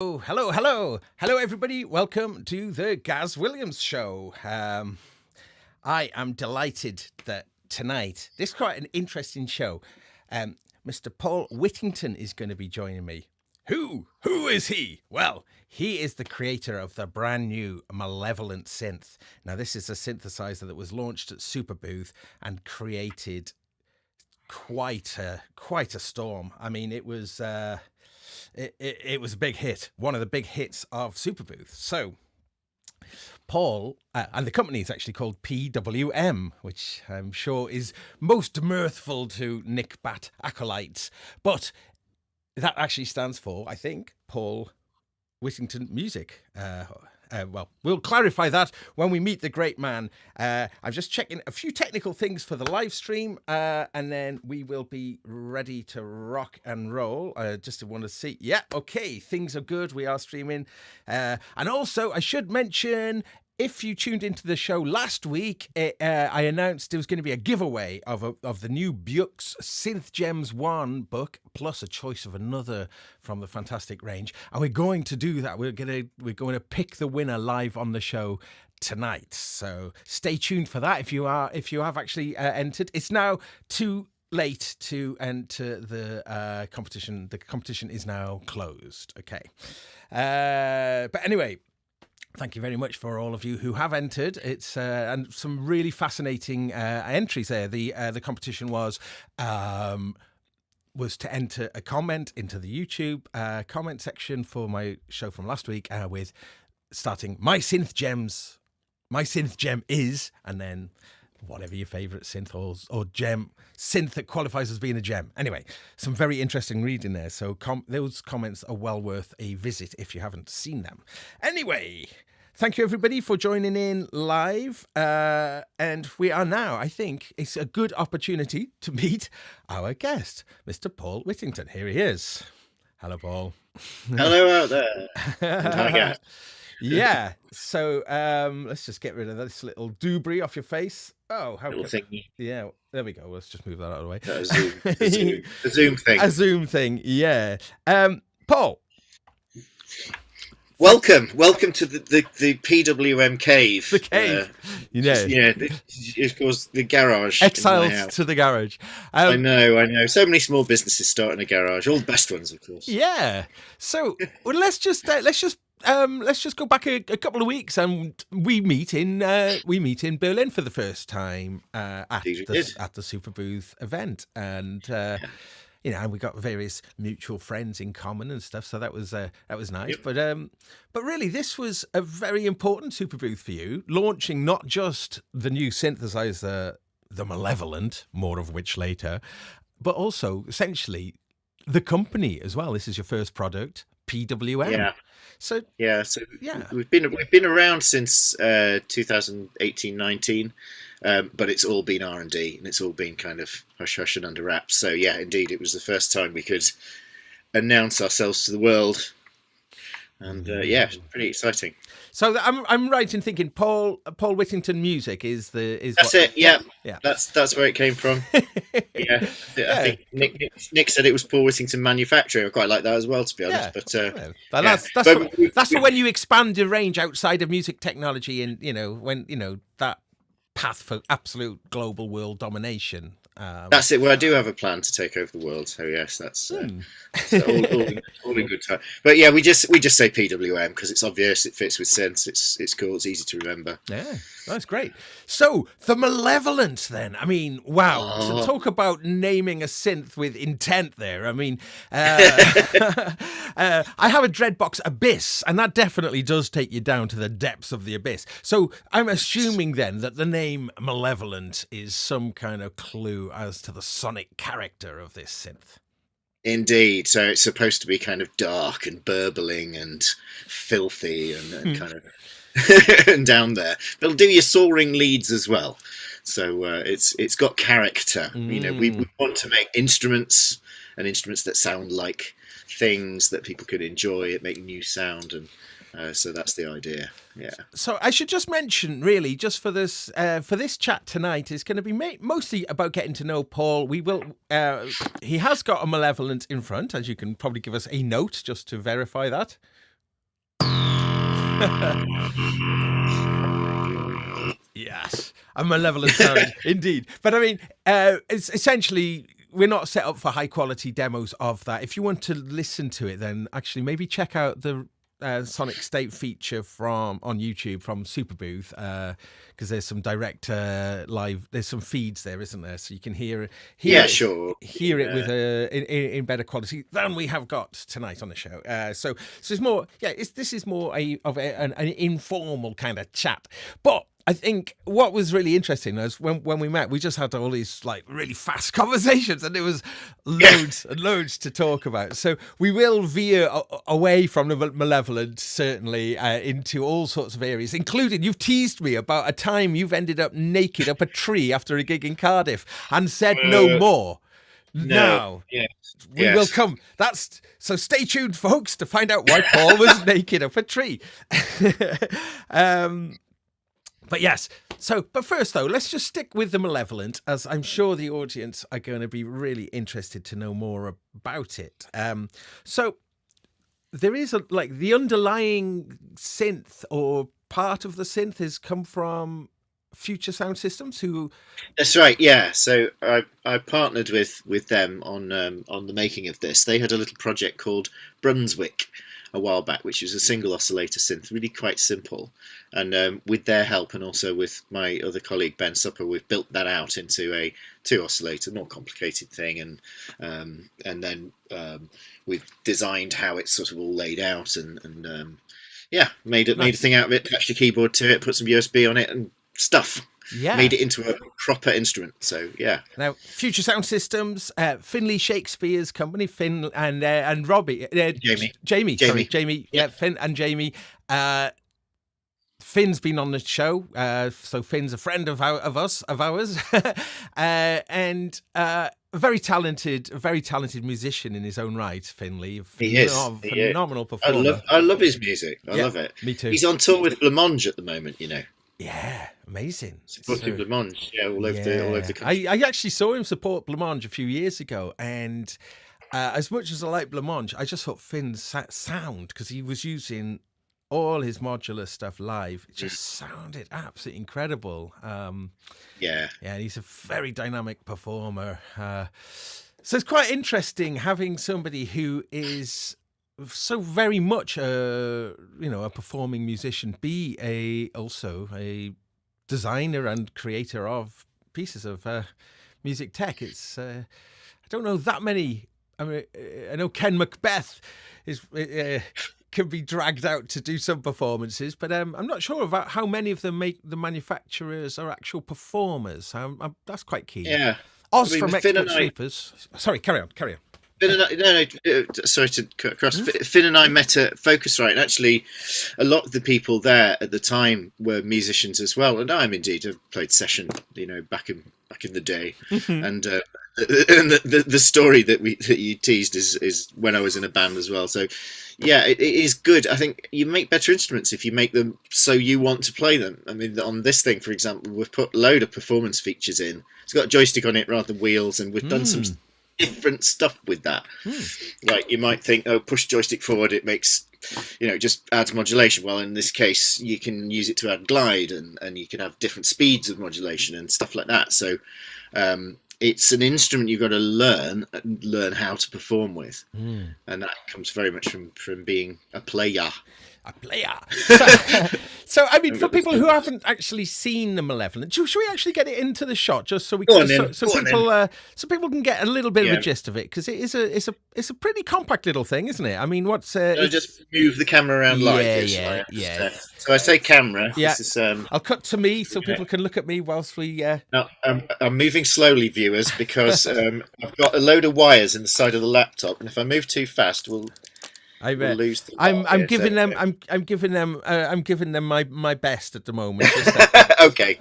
Oh, hello, everybody. Welcome to the Gaz Williams Show. I am delighted that tonight, this is quite an interesting show. Mr. Paul Whittington is going to be joining me. Who is he? Well, he is the creator of the brand new Malevolent Synth. Now, this is a synthesizer that was launched at Superbooth and created quite a storm. I mean, it was it was a big hit, one of the big hits of Superbooth. So Paul, and the company is actually called PWM, which I'm sure is most mirthful to Nick Bat acolytes. But that actually stands for, I think, Paul Whittington Music. Well, we'll clarify that when we meet the great man. I'm just checking a few technical things for the live stream, and then we will be ready to rock and roll. Just want to see. Yeah, okay, things are good. We are streaming. And also, I should mention, if you tuned into the show last week, I announced there was going to be a giveaway of the new Bukes Synth Gems 1 book, plus a choice of another from the fantastic range. And we're going to do that. We're going to pick the winner live on the show tonight. So stay tuned for that if you have actually entered. It's now too late to enter the competition. The competition is now closed. Okay. But anyway, thank you very much for all of you who have entered. It's and some really fascinating entries there. The competition was to enter a comment into the YouTube comment section for my show from last week with starting my synth gem is, and then whatever your favorite synth or gem synth that qualifies as being a gem. Anyway, some very interesting reading there. So those comments are well worth a visit if you haven't seen them. Anyway, thank you everybody for joining in live. And we are now, I think, it's a good opportunity to meet our guest, Mr. Paul Whittington. Here he is. Hello, Paul. Hello out there. Hi, guys. Yeah, so let's just get rid of this little doobry off your face. Oh, how little thingy. Yeah, there we go. Let's just move that out of the way. A Zoom thing. A Zoom thing, yeah. Paul. Welcome to the PWM cave. The cave. Of course, the garage. Exiles to the garage. I know. So many small businesses start in a garage. All the best ones, of course. Yeah. So let's just go back a couple of weeks, and we meet in Berlin for the first time at the Superbooth event, and we got various mutual friends in common and stuff. So that was nice. Yep. But really, this was a very important Superbooth for you, launching not just the new synthesizer, the Malevolent, more of which later, but also essentially the company as well. This is your first product, PWM. Yeah. So we've been around since 2018-19, but it's all been R&D, and it's all been kind of hush and under wraps. So yeah, indeed, it was the first time we could announce ourselves to the world, and it was pretty exciting. So I'm right in thinking Paul Whittington Music is that's it. Yeah. That's where it came from. Yeah, I think Nick said it was Paul Whittington Manufacturing. I quite like that as well, to be honest. Yeah. But that's for when you expand your range outside of music technology, and when that path for absolute global world domination. That's it. Well, I do have a plan to take over the world. So yes, that's all in good time. But yeah, we just say PWM because it's obvious. It fits with synths. It's cool. It's easy to remember. Yeah, that's great. So the Malevolent, then. I mean, wow. So talk about naming a synth with intent there. I mean, I have a Dreadbox Abyss, and that definitely does take you down to the depths of the abyss. So I'm assuming then that the name Malevolent is some kind of clue as to the sonic character of this synth. Indeed. So it's supposed to be kind of dark and burbling and filthy and kind of and down there. But it'll do your soaring leads as well. So it's got character. We want to make instruments that sound like things that people could enjoy, make new sound, and so that's the idea. Yeah. So I should just mention, really, just for this chat tonight, is going to be mostly about getting to know Paul. We will. He has got a Malevolent in front, as you can probably give us a note just to verify that. Yes, a malevolent sound indeed. But I mean, it's essentially, we're not set up for high quality demos of that. If you want to listen to it, then actually maybe check out the Sonic State feature on YouTube from Superbooth, because there's some direct live. There's some feeds there, isn't there? So you can hear it with in better quality than we have got tonight on the show. So it's more, this is more of an informal kind of chat, but I think what was really interesting is when we met, we just had all these like really fast conversations, and there was loads and loads to talk about. So we will veer away from the Malevolent, certainly, into all sorts of areas, including, you've teased me about a time you've ended up naked up a tree after a gig in Cardiff and said no more. No. We will come. So stay tuned, folks, to find out why Paul was naked up a tree. But yes, but first though, let's just stick with the Malevolent, as I'm sure the audience are going to be really interested to know more about it. So there is the underlying synth, or part of the synth, has come from Future Sound Systems, who... That's right, yeah. So I partnered with them on the making of this. They had a little project called Brunswick a while back, which was a single oscillator synth, really quite simple. And with their help, and also with my other colleague Ben Supper, we've built that out into a 2-oscillator, more complicated thing. And then we've designed how it's sort of all laid out, and made a thing out of it, attached a keyboard to it, put some USB on it and stuff. Yeah, made it into a proper instrument. So yeah. Now, Future Sound Systems, Finley Shakespeare's company, Finn and Robbie, Jamie. Yeah, Finn and Jamie. Finn's been on the show, so Finn's a friend of ours, and a very talented musician in his own right. Finley, phenomenal performer. I love his music. I love it. Me too. He's on tour with Blancmange at the moment, you know. Yeah, amazing. Supporting Blancmange, all over the country. I actually saw him support Blancmange a few years ago, and as much as I like Blancmange, I just thought Finn's sound, because he was using all his modular stuff live, it just sounded absolutely incredible. And he's a very dynamic performer. So it's quite interesting having somebody who is so very much a performing musician be also a designer and creator of pieces of music tech. It's I don't know that many. I mean, I know Ken Macbeth can be dragged out to do some performances, but I'm not sure about how many of them the manufacturers are actual performers. That's quite key. Yeah, Oz from Expert Sweepers. Sorry, carry on. Sorry to cut across. Finn and I met at Focusrite, and actually a lot of the people there at the time were musicians as well, and I'm indeed. I've played session, back in the day. And the story that you teased is when I was in a band as well. So yeah, it is good. I think you make better instruments if you make them so you want to play them. I mean, on this thing, for example, we've put a load of performance features in. It's got a joystick on it rather than wheels, and we've done some different stuff with that. Like, you might think, push joystick forward, it makes, just adds modulation. Well, in this case, you can use it to add glide, and you can have different speeds of modulation and stuff like that. So it's an instrument you've got to learn how to perform with, and that comes very much from being a player. So I mean, for people who haven't actually seen the Malevolent, should we actually get it into the shot just so we can, so people can get a little bit of a gist of it, because it's a pretty compact little thing, isn't it? I mean, just move the camera around like this. Yeah. So I say camera. Yeah. This is, I'll cut to me so people can look at me whilst we. No, I'm moving slowly, viewers, because I've got a load of wires in the side of the laptop, and if I move too fast, we'll lose the I'm giving them my best at the moment. Okay.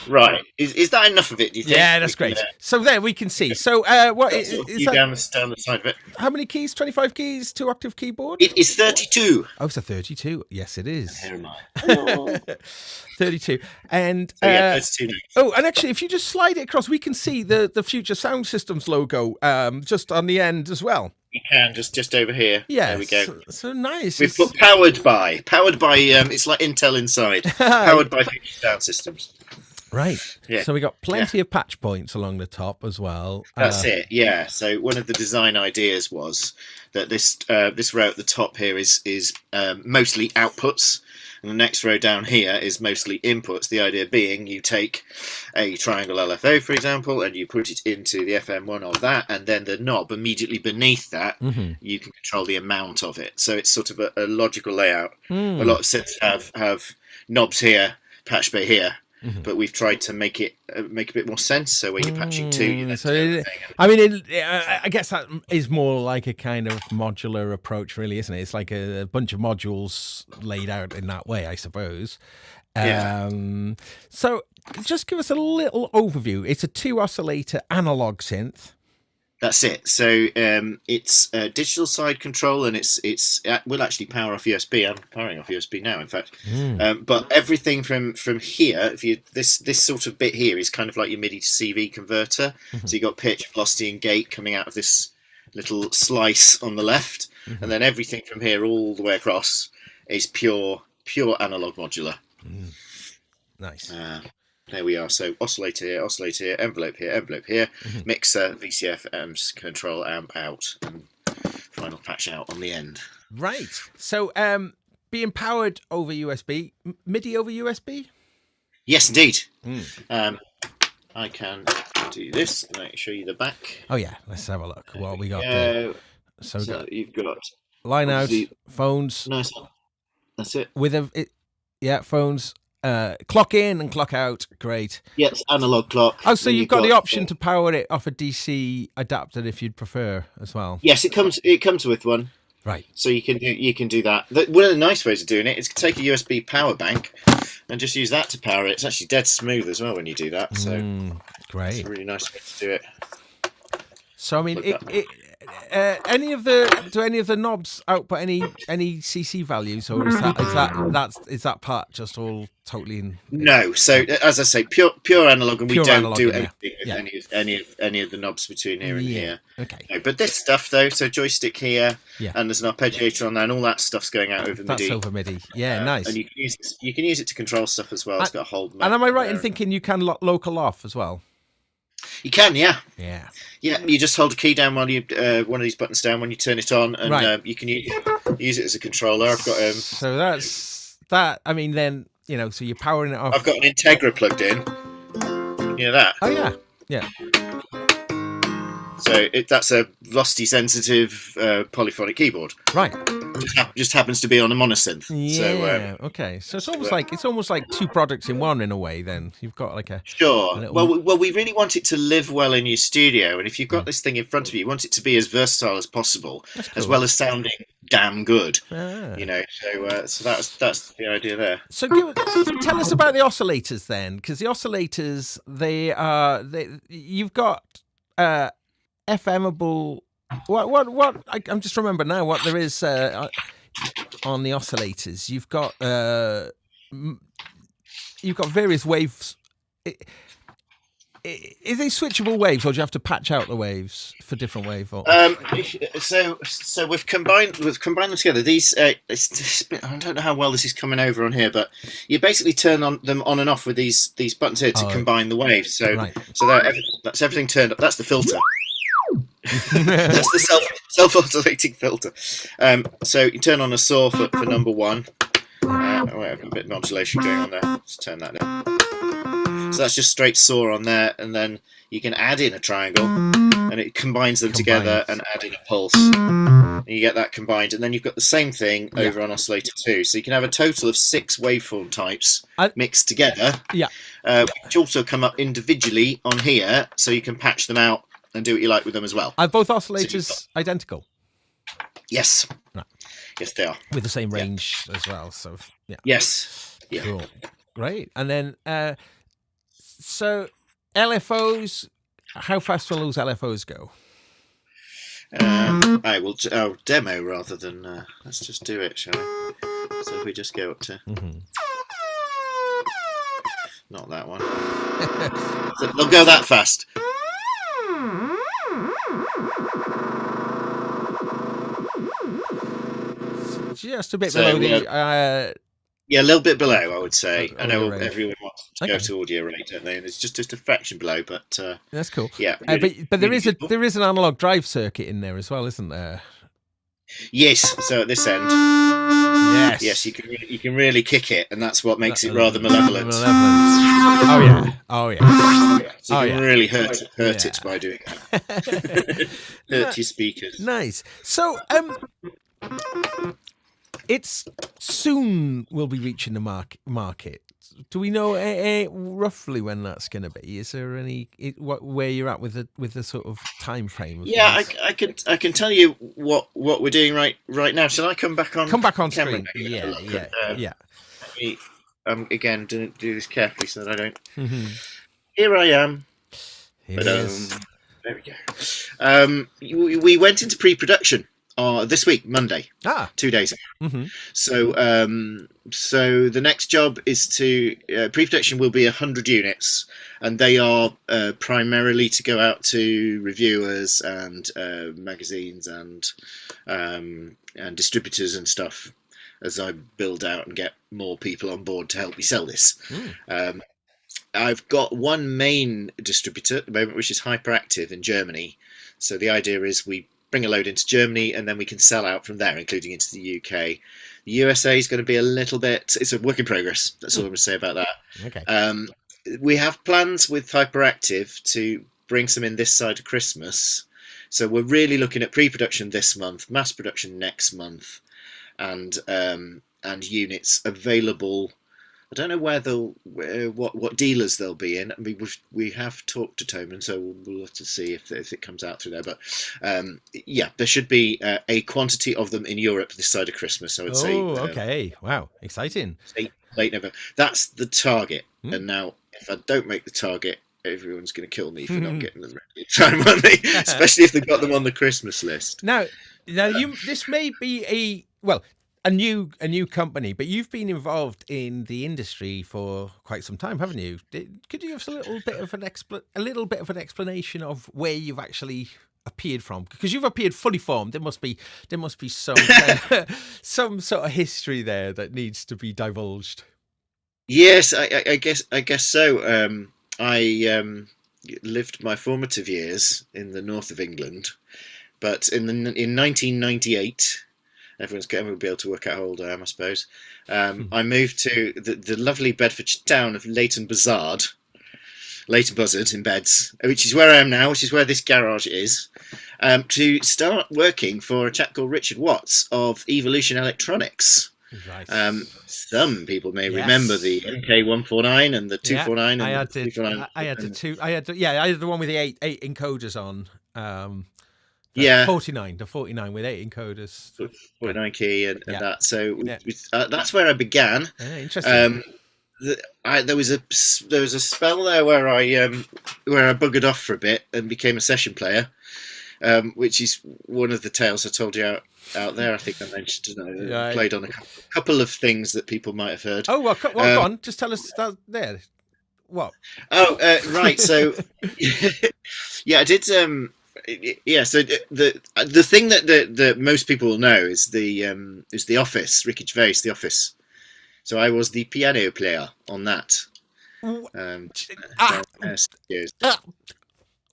Right. Is that enough of it, do you think? Yeah, that's great. So there we can see. So what is that? Down the side of it. How many keys? 25 keys, 2-octave keyboard? It is 32. Oh, it's a 32. Yes, it is. Here am I. 32. And 32 now. Oh, and actually, if you just slide it across, we can see the Future Sound Systems logo just on the end as well. You can just over here. Yeah, there we go. So nice. We've put powered by. It's like Intel inside. Powered by Future Sound Systems. Right. Yeah. So we got plenty of patch points along the top as well. That's it. Yeah. So one of the design ideas was that this row at the top here is mostly outputs, and the next row down here is mostly inputs. The idea being you take a triangle LFO, for example, and you put it into the FM1 of that, and then the knob immediately beneath that, you can control the amount of it. So it's sort of a logical layout. A lot of synths have knobs here, patch bay here. But we've tried to make it make a bit more sense. So where you're patching two, I guess that is more like a kind of modular approach, really, isn't it? It's like a bunch of modules laid out in that way, I suppose. So just give us a little overview. It's a 2-oscillator analog synth. That's it. So it's a digital side control, and it will actually power off USB. I'm powering off USB now, in fact. But everything from here, this sort of bit here is kind of like your MIDI to CV converter. So you got pitch, velocity, and gate coming out of this little slice on the left, and then everything from here all the way across is pure analog modular. Nice. There we are. So oscillator here, envelope here, mixer, VCF, amps, control, amp out, and final patch out on the end. Right. So being powered over USB, MIDI over USB? Yes, indeed. I can do this, and I can show you the back. Oh, yeah. Let's have a look. What we got there. So you've got line out, phones. Nice. That's it. Phones. Clock in and clock out. Great. Yes, analog clock. Oh, so you've got the option to power it off a DC adapter if you'd prefer as well. Yes, it comes with one. Right. So you can do that. One of the nice ways of doing it is to take a USB power bank and just use that to power it. It's actually dead smooth as well when you do that. So great. It's a really nice way to do it. So I mean, any of the knobs output any CC values, or is that part just all totally in? No. So as I say, pure analog, and we don't do anything with any of the knobs between here and here. Okay. No, but this stuff though, so joystick here, and there's an arpeggiator on there, and all that stuff's going out over MIDI. That's over MIDI. Yeah, nice. And you can use it to control stuff as well. It's got a hold. And am I right in thinking you can local off as well? You can, yeah. Yeah. You just hold a key down while you one of these buttons down when you turn it on, and you can use it as a controller. I've got so that's that. I mean, then so you're powering it off. I've got an Integra plugged in. You know that? Oh yeah. So that's a velocity sensitive polyphonic keyboard. Right. Just happens to be on a monosynth. Yeah. So, okay. So it's almost like two products in one in a way. Then you've got like a sure. Well, we really want it to live well in your studio, and if you've got this thing in front of you want it to be as versatile as possible, as well as sounding damn good. So that's the idea there. So tell us about the oscillators then, because the oscillators you've got FMable. What? I'm just remember now what there is on the oscillators. You've got various waves. Is they switchable waves, or do you have to patch out the waves for different wave? So we've combined them together. These I don't know how well this is coming over on here, but you basically turn them on and off with these buttons here to combine the waves. So that's everything turned up. That's the filter. That's the self-oscillating filter. So you turn on a saw for number one. I've got a bit of modulation going on there. Let's turn that down. So that's just straight saw on there, and then you can add in a triangle, and it combines them together, and add in a pulse. And you get that combined, and then you've got the same thing over on oscillator 2. So you can have a total of 6 waveform types mixed together, which also come up individually on here, so you can patch them out and do what you like with them as well. Are both oscillators identical? Yes. Right. Yes, they are. With the same range as well. So Yes. Yeah. Cool. Great. And then so LFOs, how fast will those LFOs go? I will demo rather than let's just do it, shall we? So if we just go up to not that one. So they'll go that fast. just a bit So, below the. Yeah, a little bit below, I would say. I Audio know rate. everyone wants to go to audio rate, don't they? And it's just a fraction below, but That's cool. yeah. But there is an analog drive circuit in there as well, isn't there? Yes. So at this end, yes, you can really kick it, and that's what makes it rather malevolent. Oh yeah. So you can really hurt it by doing that. Hurt your speakers. Nice. So it's soon we'll be reaching the market. Do we know roughly when that's going to be? Is there any where you're at with the sort of time frame? Yeah, I can tell you what we're doing right now. Shall I come back on? Come back on camera? screen. Yeah. Again, do this carefully so that I don't. Mm-hmm. Here I am. There we go. We went into pre-production this week, Monday. 2 days ago. Mm-hmm. So the next job is to pre-production will be 100 units, and they are primarily to go out to reviewers and magazines and distributors and stuff as I build out and get more people on board to help me sell this. I've got one main distributor at the moment, which is Hyperactive in Germany. So the idea is we bring a load into Germany and then we can sell out from there, including into the UK. The USA is going to be a little bit, it's a work in progress. That's all I'm going to say about that. Okay. We have plans with Hyperactive to bring some in this side of Christmas. So we're really looking at pre-production this month, mass production next month, and units available. I don't know what dealers they'll be in. I mean, we have talked to Toman, so we'll have to see if it comes out through there. But yeah, there should be a quantity of them in Europe this side of Christmas. I would say. Oh, okay. Wow, exciting. Late November. That's the target. And now, if I don't make the target, everyone's going to kill me for not getting them ready in time, aren't they? Especially if they've got them on the Christmas list. Now, this may be a new company, but you've been involved in the industry for quite some time, haven't you? Could you give us a little bit of an explanation of where you've actually appeared from? Because you've appeared fully formed. There must be some some sort of history there that needs to be divulged. Yes, I guess so. I lived my formative years in the north of England, but in 1998. Everyone will be able to work out how old I am, I suppose. I moved to the lovely Bedfordshire town of Leighton Buzzard in Beds, which is where I am now, which is where this garage is, to start working for a chap called Richard Watts of Evolution Electronics. Right. Some people may remember the MK149 and the 249. Yeah, and I had the one with the eight encoders on. Yeah, 49 with 8 encoders, 49 key and that. So that's where I began. Interesting. There was a spell there where I buggered off for a bit and became a session player, which is one of the tales I told you out there. I think I mentioned. I played on a couple of things that people might have heard. Oh well, go on. Just tell us that there. What? Oh, right. So yeah, I did. Yeah, so the thing that most people will know is the Office, Ricky Gervais, The Office. So I was the piano player on that.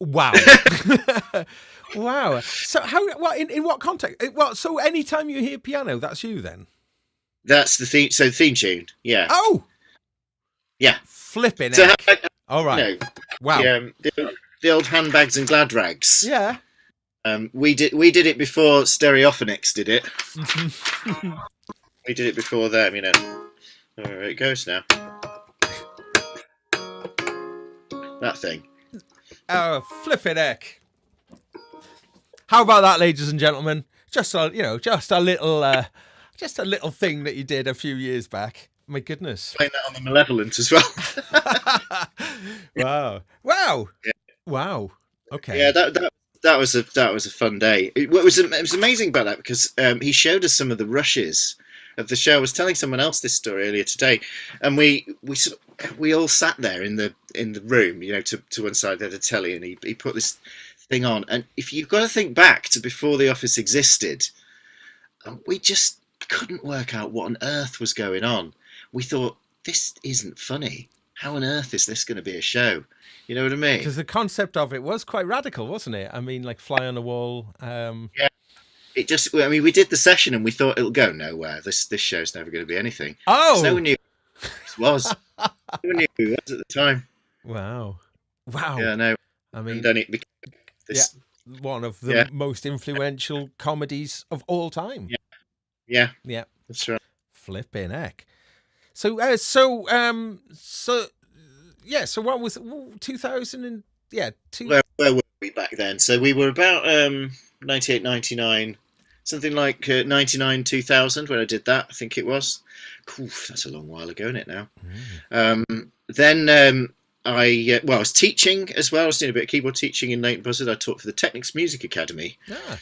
Wow. Wow. So in what context? So anytime you hear piano, that's you then? That's the theme. So the theme tune. Yeah. Oh. Yeah. Flipping. So all right. Wow. The old handbags and glad rags. Yeah. We did it before Stereophonics did it. We did it before them, you know. There it goes now. That thing. Oh, flipping heck. How about that, ladies and gentlemen? Just a little thing that you did a few years back. My goodness. Playing that on the Malevolent as well. Wow. Yeah. Wow. Okay. Yeah, that was a fun day. It was amazing about that because he showed us some of the rushes of the show. I was telling someone else this story earlier today, and we all sat there in the room, you know, to one side of the telly, and he put this thing on. And if you've got to think back to before The Office existed, we just couldn't work out what on earth was going on. We thought, this isn't funny. How on earth is this going to be a show? You know what I mean? Because the concept of it was quite radical, wasn't it? I mean, like fly on the wall. Yeah. It just, I mean, we did the session and we thought it'll go nowhere. This show's never going to be anything. Oh! No one knew who it was. No one knew who it was at the time. Wow. Yeah, no. I mean, and then it became this, one of the most influential comedies of all time. Yeah. Yeah. That's right. Flipping heck. So what was 2000 and Where were we back then? So we were about 98, 99, something like 99, 2000 when I did that, I think it was. Cool, that's a long while ago, isn't it now? Then I was teaching as well. I was doing a bit of keyboard teaching in Leighton Buzzard. I taught for the Technics Music Academy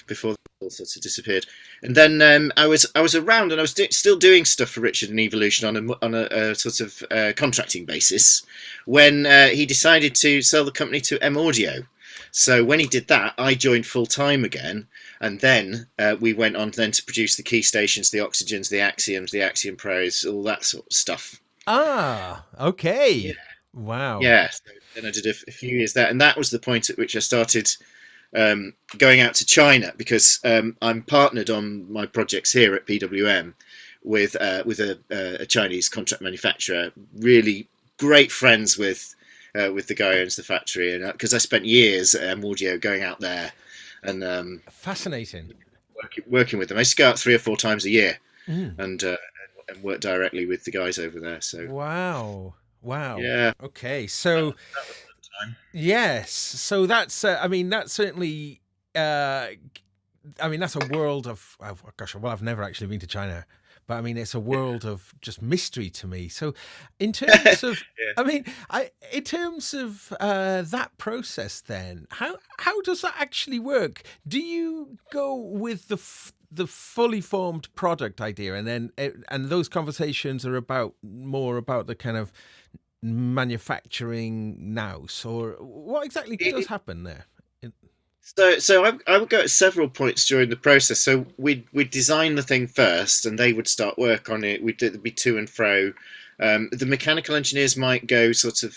before that all sorts of disappeared. And then I was around and I was still doing stuff for Richard and Evolution on a sort of contracting basis when he decided to sell the company to MAudio. So when he did that, I joined full time again, and then we went on then to produce the key stations, the Oxygens, the Axioms, the Axiom Pros, all that sort of stuff. Ah, okay. Yeah. Wow. Yeah. So then I did a few years there, and that was the point at which I started going out to China, because I'm partnered on my projects here at PWM with a Chinese contract manufacturer. Really great friends with the guy who owns the factory, and because I spent years at MAudio going out there and fascinating working with them. I used to go out 3 or 4 times a year and work directly with the guys over there. So wow. Yeah. Okay. So that was the time. Yes. So that's I mean, that's certainly I mean, that's a world of gosh, well, I've never actually been to China, but I mean, it's a world of just mystery to me. So in terms of I mean, in terms of that process, then how does that actually work? Do you go with the fully formed product idea, and then and those conversations are more about the kind of manufacturing nous, or what exactly does happen there? So I would go at several points during the process. So we'd design the thing first, and they would start work on it. There'd be to and fro. The mechanical engineers might go sort of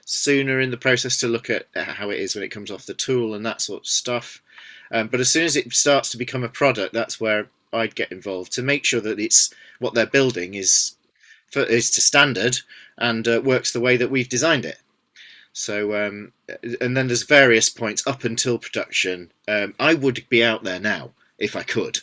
sooner in the process to look at how it is when it comes off the tool and that sort of stuff. But as soon as it starts to become a product, that's where I'd get involved to make sure that it's what they're building is to standard and works the way that we've designed it. So, and then there's various points up until production. I would be out there now if I could,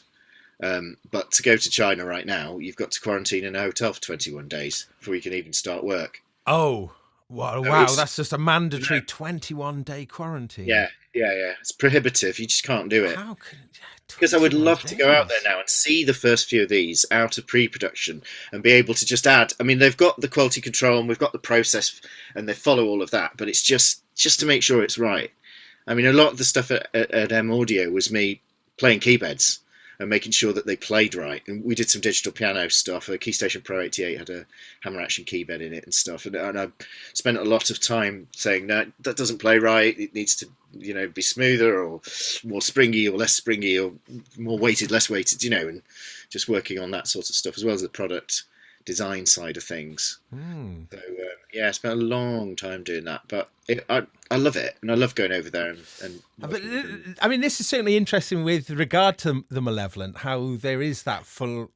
but to go to China right now, you've got to quarantine in a hotel for 21 days before you can even start work. Oh, wow! That's just a mandatory 21-day quarantine. Yeah. It's prohibitive. You just can't do it. How could? Because I would love to go out there now and see the first few of these out of pre-production and be able to just add. I mean, they've got the quality control and we've got the process and they follow all of that, but it's just to make sure it's right. I mean, a lot of the stuff at MAudio was me playing keybeds and making sure that they played right. And we did some digital piano stuff. A Keystation Pro 88 had a hammer action keybed in it and stuff. And I spent a lot of time saying, no, that doesn't play right. It needs to, be smoother or more springy or less springy or more weighted, less weighted, and just working on that sort of stuff as well as the product design side of things. So, I spent a long time doing that. But I love it, and I love going over there and I mean, this is certainly interesting with regard to the Malevolent, how there is that full,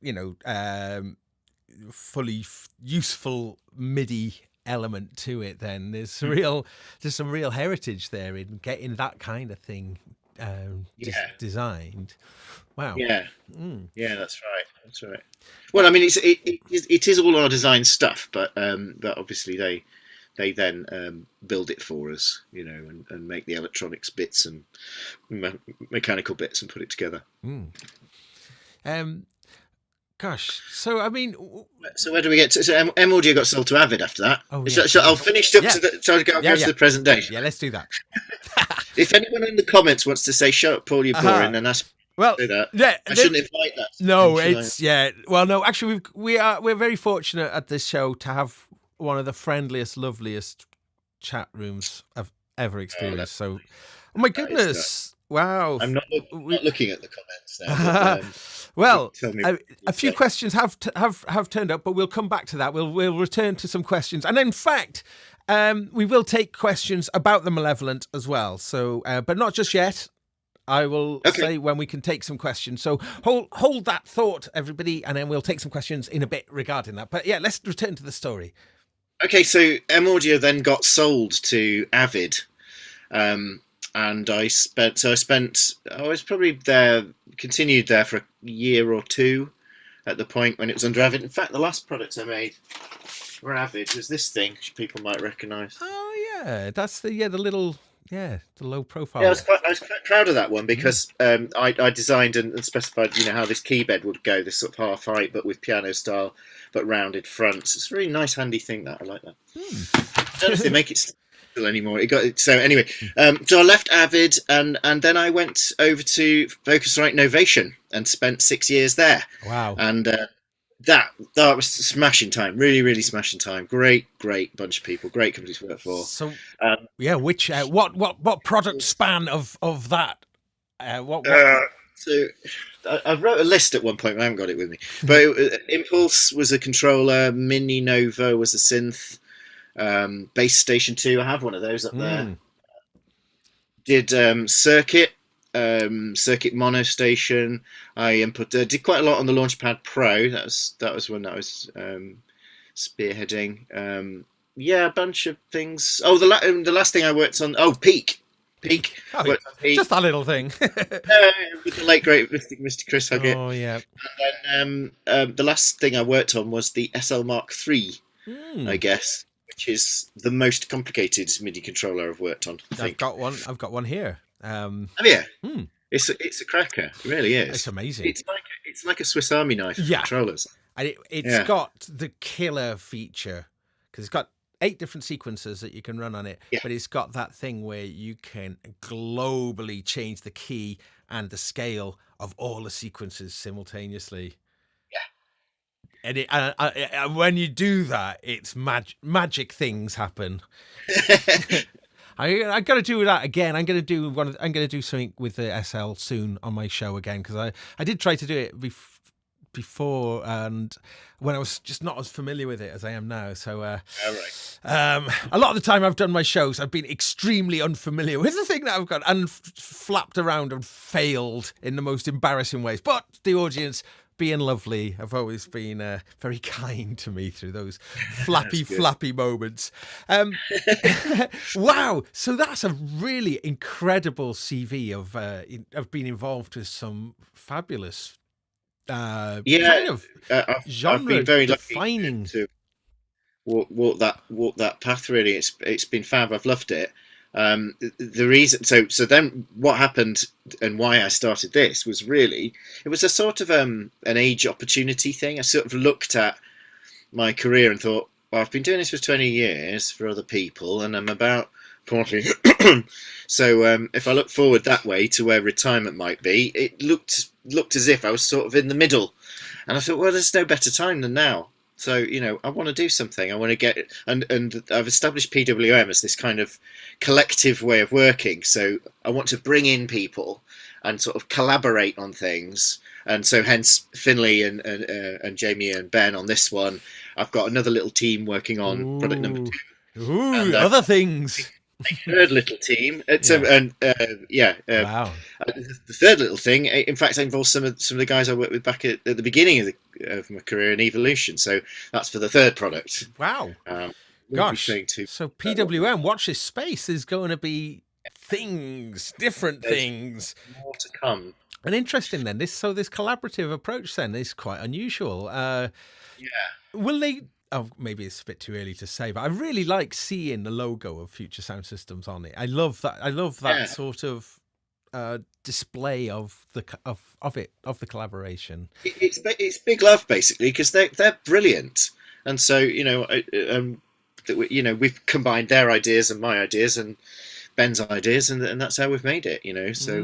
fully useful MIDI element to it. Then there's some real heritage there in getting that kind of thing designed. Wow. Yeah, that's right. Well, I mean, it is all our design stuff, but obviously they then build it for us, and make the electronics bits and mechanical bits and put it together. Gosh, so I mean, so where do we get to? So MAudio got sold to Avid after that. So I'll finish up to go to the presentation. Yeah, let's do that. If anyone in the comments wants to say "Shut up, Paul, you're boring," then that's do that. Yeah, I shouldn't invite that. No, Well, no, actually, we're very fortunate at this show to have one of the friendliest, loveliest chat rooms I've ever experienced. Oh my goodness. Wow. I'm not looking at the comments now. But, Well, Tell me a few questions have turned up, but we'll come back to that. We'll return to some questions, and in fact, we will take questions about the Malevolent as well. So, but not just yet. I will say when we can take some questions. So hold that thought, everybody, and then we'll take some questions in a bit regarding that. But yeah, let's return to the story. Okay, so MAudio then got sold to Avid, and I was probably there, continued there for a year or two at the point when it was under Avid. In fact, the last product I made for Avid was this thing, which people might recognise. Oh yeah, that's the little. Yeah, the low profile. Yeah, I was quite proud of that one because I designed and specified, how this keybed would go, this sort of half height, but with piano style, but rounded fronts. It's a really nice, handy thing. That I like that. I don't know if they make it still anymore. So anyway, so I left Avid and then I went over to Focusrite Novation and spent 6 years there. Wow. And that was smashing time, really smashing time. Great bunch of people, great companies to work for. So which what product span of that? So I wrote a list at one point, but I haven't got it with me. But Impulse was a controller, Mini Nova was a synth, Base Station 2. I have one of those up there. Did Circuit Mono Station. I did quite a lot on the Launchpad Pro. That was when I was spearheading. A bunch of things. Oh, the last thing I worked on. Oh, Peak. Oh, just that little thing. With the late great Mr. Chris Huggett. Oh yeah. And then the last thing I worked on was the SL Mark III, I guess, which is the most complicated MIDI controller I've worked on. I've got one here. Oh yeah, it's a cracker. It really is. It's amazing. It's like a Swiss Army knife of controllers. And it's got the killer feature because it's got 8 different sequences that you can run on it. Yeah. But it's got that thing where you can globally change the key and the scale of all the sequences simultaneously. Yeah. And when you do that, it's magic things happen. I got to do that again. I'm going to do something with the SL soon on my show again because I did try to do it before and when I was just not as familiar with it as I am now. So a lot of the time I've done my shows, I've been extremely unfamiliar with the thing that I've got and flapped around and failed in the most embarrassing ways. But the audience, being lovely, have always been very kind to me through those flappy moments. Wow! So that's a really incredible CV of being involved with some fabulous kind of genre I've been very defining lucky to walk that path. Really, it's been fab. I've loved it. The reason, so then what happened and why I started this was really, it was a sort of an age opportunity thing. I sort of looked at my career and thought, well, I've been doing this for 20 years for other people and I'm about 40. So if I look forward that way to where retirement might be, it looked as if I was sort of in the middle. And I thought, well, there's no better time than now. So, I want to do something. I want to get, and I've established PWM as this kind of collective way of working. So I want to bring in people and sort of collaborate on things. And so hence Finley and Jamie and Ben on this one. I've got another little team working on product number 2. And, other things. Third little team. Wow. The third little thing, in fact, involves some of the guys I worked with back at the beginning of my career in Evolution. So that's for the third product. Wow. Gosh. So PWM, watch this space. There's going to be different things. More to come. And interesting then. This collaborative approach then is quite unusual. Will they? Oh, maybe it's a bit too early to say, but I really like seeing the logo of Future Sound Systems on it. I love that sort of display of the collaboration. It's big love basically because they're brilliant, and so we've combined their ideas and my ideas and Ben's ideas, and that's how we've made it. So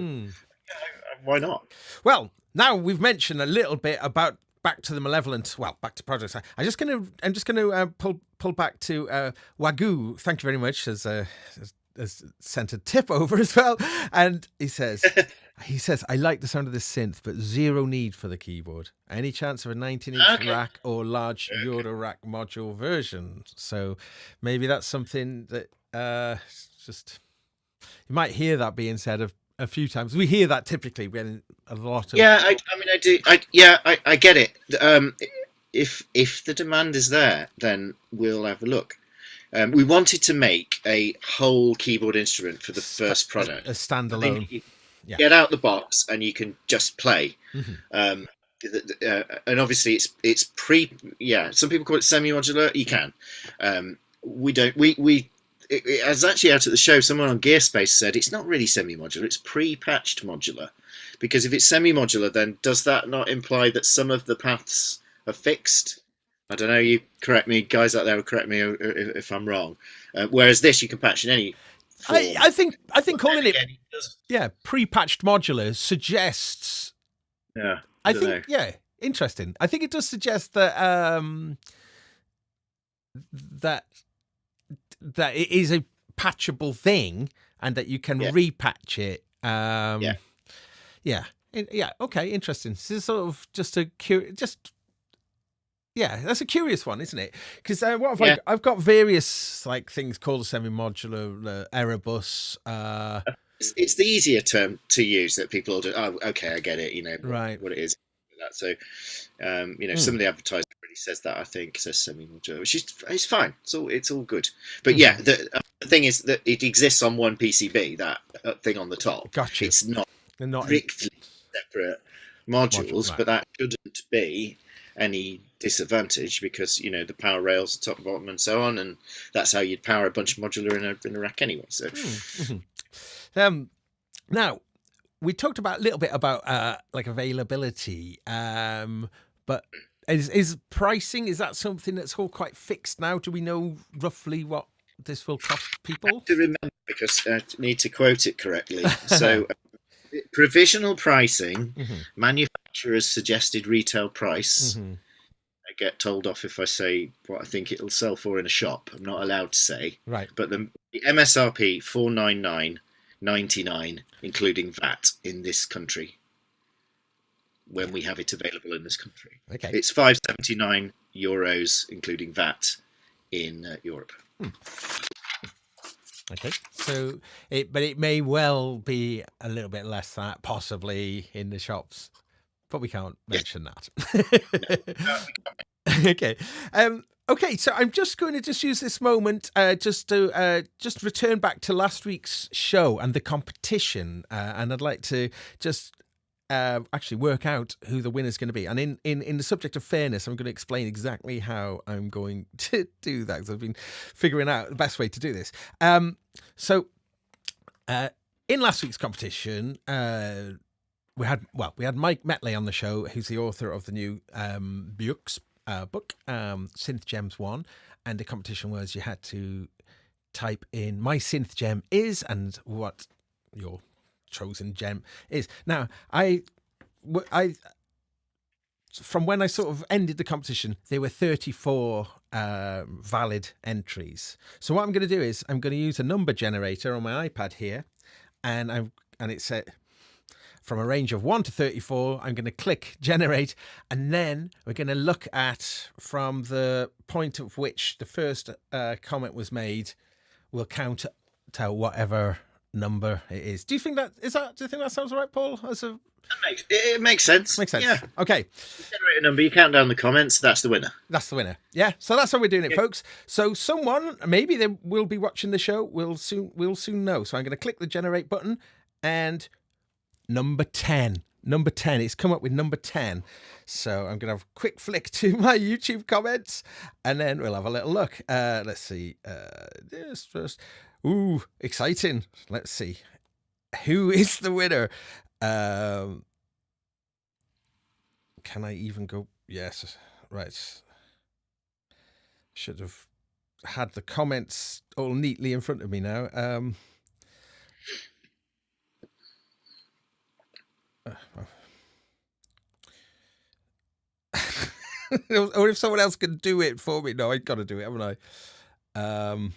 why not? Well, now we've mentioned a little bit about. Back to the Malevolent, back to projects. I'm just gonna pull back to Wagyu. Thank you very much. Has sent a tip over as well, and he says, He says, I like the sound of this synth, but zero need for the keyboard. Any chance of a 19-inch rack or large Euro rack module version? So maybe that's something that just... You might hear that being said a few times. We hear that typically when a lot of... Yeah, I mean, I do. I get it. If the demand is there, then we'll have a look. We wanted to make a whole keyboard instrument for the first product. A standalone. Yeah. Get out the box and you can just play. And obviously it's pre. Yeah, some people call it semi-modular. You can. We don't. It was actually out at the show. Someone on Gearspace said it's not really semi-modular. It's pre-patched modular. Because if it's semi-modular, then does that not imply that some of the paths are fixed? I don't know. You correct me, guys out there will correct me if I'm wrong. Whereas this, you can patch in any form. I think calling it pre-patched modular suggests. Yeah, I think interesting. I think it does suggest that that it is a patchable thing and that you can repatch it. Okay, interesting. This is sort of just that's a curious one, isn't it? Because I've got various like things called a semi-modular error bus. It's the easier term to use that people will do. Oh, okay, I get it. You know what it is. So, some of the advertising really says that. I think says semi-modular, which is it's fine. It's all good. But the thing is that it exists on one PCB. That thing on the top. Gotcha. It's not strictly separate modules, but that shouldn't be any disadvantage because the power rails top and bottom and so on, and that's how you'd power a bunch of modular in a rack anyway. So now we talked a little bit about like availability, but is pricing, is that something that's all quite fixed now? Do we know roughly what this will cost people? I have to remember because I need to quote it correctly. So provisional pricing, manufacturer's suggested retail price. I get told off if I say what I think it'll sell for in a shop. I'm not allowed to say. Right. But the MSRP $499.99, including VAT in this country. When we have it available in this country. Okay. It's €579, including VAT in Europe. Okay, so it may well be a little bit less than that, possibly in the shops, but we can't mention that. Okay, okay. So I'm just going to use this moment just to return back to last week's show and the competition, and I'd like to just actually work out who the winner's going to be. And in the subject of fairness, I'm going to explain exactly how I'm going to do that, because I've been figuring out the best way to do this. So in last week's competition, we had Mike Metley on the show, who's the author of the new book, Synth Gems 1. And the competition was you had to type in my synth gem is and what your chosen gem is. Now, I from when I sort of ended the competition, there were 34 valid entries. So what I'm going to do is I'm going to use a number generator on my iPad here, and it's set from a range of 1 to 34. I'm going to click generate, and then we're going to look at from the point of which the first comment was made. We'll count to whatever number it is. Do you think that sounds all right, Paul? It makes sense. Makes sense. Yeah. Okay. You generate a number, you count down the comments, that's the winner. That's the winner. Yeah. So that's how we're doing it, folks. So someone, maybe they will be watching the show. We'll soon know. So I'm going to click the generate button, and number 10. Number 10. It's come up with number 10. So I'm going to have a quick flick to my YouTube comments, and then we'll have a little look. Let's see. This first. Ooh, exciting. Let's see. Who is the winner? Can I even go? Yes. Right. Should have had the comments all neatly in front of me now. Or if someone else can do it for me. No, I've got to do it, haven't I?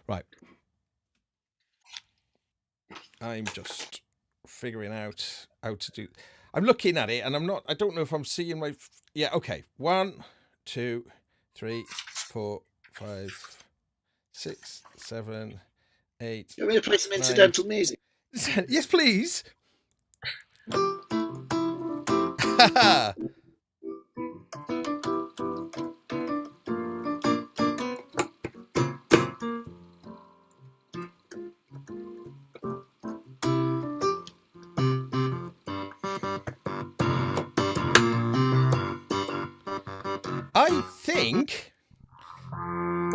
Right. I'm just figuring out how to do. I'm looking at it, and I don't know if I'm seeing my. Yeah, okay. 1, 2, 3, 4, 5, 6, 7, 8. You want me to play some incidental music? Yes, please.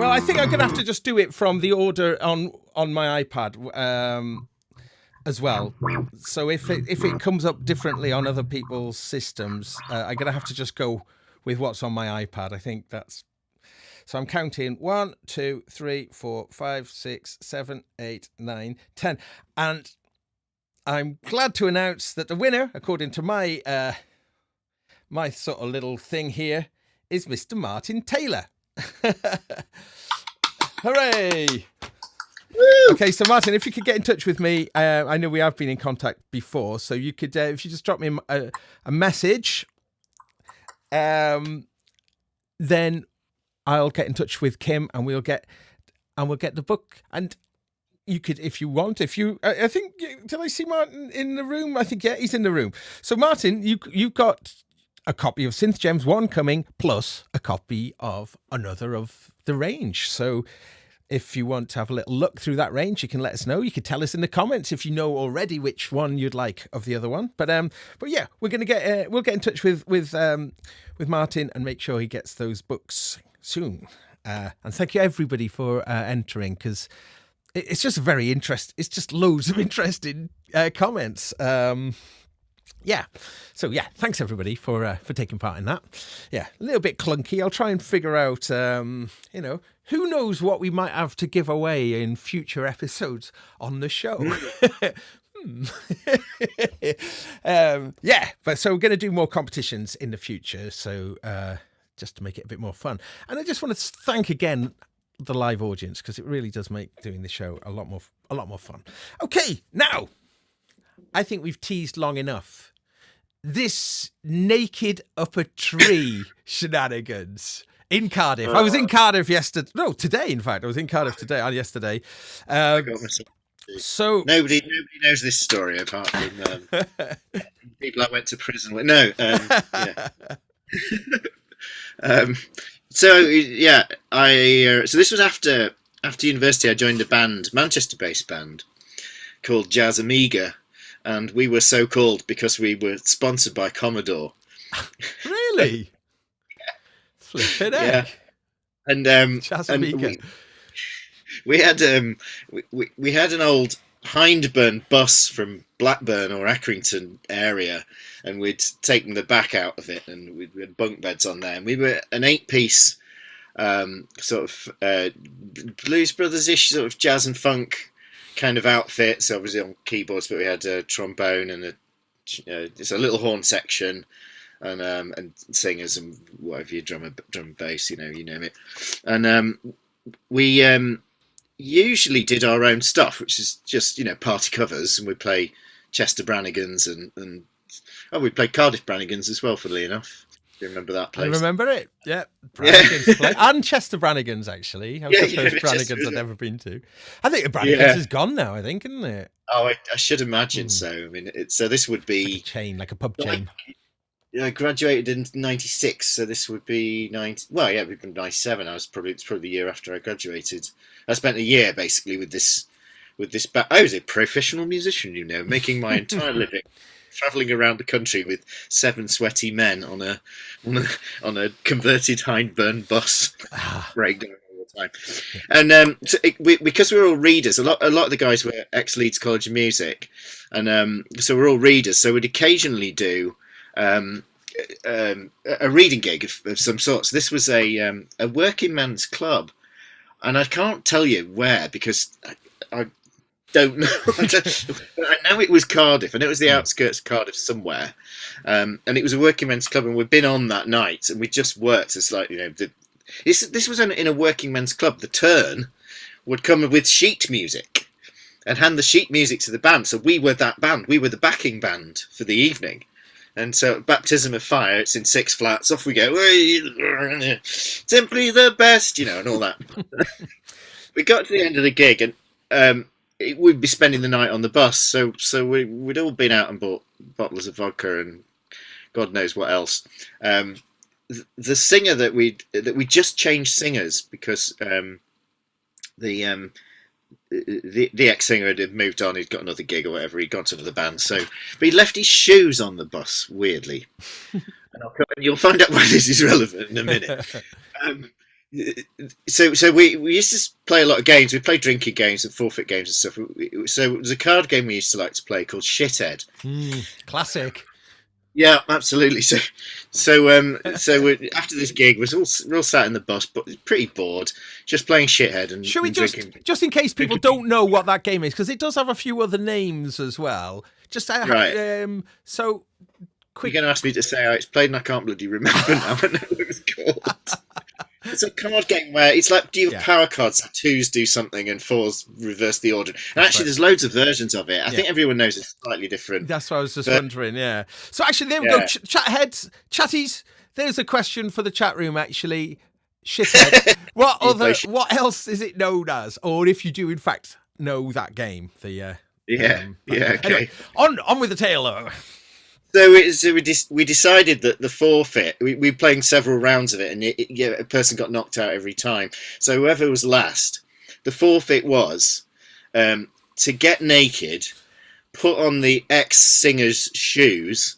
I think I'm going to have to just do it from the order on my iPad as well. So if it comes up differently on other people's systems, I'm going to have to just go with what's on my iPad. I think that's... So I'm counting 1, 2, 3, 4, 5, 6, 7, 8, 9, 10. And I'm glad to announce that the winner, according to my my sort of little thing here, is Mr. Martin Taylor. Hooray! Woo! Okay, so Martin, if you could get in touch with me, I know we have been in contact before, so you could, if you just drop me a message, then I'll get in touch with Kim, and we'll get the book. And you could, if you want, I think, did I see Martin in the room? I think, yeah, he's in the room. So Martin, you've got a copy of Synth Gems 1 coming, plus a copy of another of the range. So if you want to have a little look through that range, you can let us know. You could tell us in the comments if you know already which one you'd like of the other one. But yeah, we're gonna we'll get in touch with Martin and make sure he gets those books soon. And thank you everybody for entering, because it's just very interesting. It's just loads of interesting comments. Yeah. So yeah, thanks everybody for taking part in that. Yeah, a little bit clunky. I'll try and figure out, who knows what we might have to give away in future episodes on the show. Yeah, but so we're going to do more competitions in the future. So just to make it a bit more fun. And I just want to thank again the live audience, because it really does make doing the show a lot more fun. Okay, now I think we've teased long enough. This naked up a tree shenanigans in Cardiff. I was in Cardiff today. In fact, I was in Cardiff today and yesterday. So nobody knows this story apart from people I went to prison with. No, yeah. So this was after university. I joined a band, Manchester-based band called Jazz Amiga. And we were so called because we were sponsored by Commodore. Really? Yeah. Flippin' heck. Yeah. And we had an old Hindburn bus from Blackburn or Accrington area, and we'd taken the back out of it, and we had bunk beds on there. And we were an 8-piece sort of Blues Brothers-ish sort of jazz and funk kind of outfit. So obviously on keyboards, but we had a trombone and it's a little horn section, and singers and whatever you drum and bass, you name it. And we usually did our own stuff, which is just party covers, and we play Chester Brannigan's and we played Cardiff Brannigan's as well, funnily enough. Do you remember that place? I remember it. Yeah, Brannigan's play. And Chester Brannigan's actually. That was the first Brannigan's I'd ever been to. I think the Brannigan's is gone now. I think, isn't it? Oh, I should imagine so. I mean, so this would be like a chain, like a pub chain. I graduated in '96, so this would be 90. Well, yeah, we've been 97. It's probably the year after I graduated. I spent a year basically with this. I was a professional musician, making my entire living travelling around the country with 7 sweaty men on a converted Hindburn bus, breakdown all the time. And because we were all readers, a lot of the guys were ex-Leeds College of Music, and so we're all readers. So we'd occasionally do a reading gig of some sort. So this was a working man's club, and I can't tell you where because I don't know. I know it was Cardiff, and it was the outskirts of Cardiff somewhere, and it was a working men's club, and we'd been on that night, and we just worked as like this was in a working men's club. The turn would come with sheet music, and hand the sheet music to the band. So we were that band. We were the backing band for the evening. And so Baptism of Fire, it's in 6 flats. Off we go. Simply the best, and all that. We got to the end of the gig, and we'd be spending the night on the bus. So we'd all been out and bought bottles of vodka and God knows what else. The singer that we just changed singers because the ex-singer had moved on. He'd got another gig or whatever. He'd gone to another band. But he left his shoes on the bus, weirdly. And you'll find out why this is relevant in a minute. So we used to play a lot of games. We played drinking games and forfeit games and stuff. So it was a card game we used to like to play called Shithead. Classic. Yeah, absolutely. So after this gig, we're all sat in the bus, but pretty bored, just playing Shithead and. Should we drinking. Just in case people don't know what that game is, because it does have a few other names as well. Right. So, quick. You're going to ask me to say how it's played, and I can't bloody remember now. I know what it was called. It's a card game where it's like, do you have power cards? 2s do something and 4s reverse the order. And actually, there's loads of versions of it. I think everyone knows it's slightly different. That's what I was just wondering, yeah. So actually, there we go. Chat heads, chatties, there's a question for the chat room, actually. Shithead. What else is it known as? Or if you do, in fact, know that game. Okay. Anyway, on with the tale, though. So we decided that the forfeit, we were playing several rounds of it, and a person got knocked out every time. So whoever was last, the forfeit was to get naked, put on the ex-singer's shoes,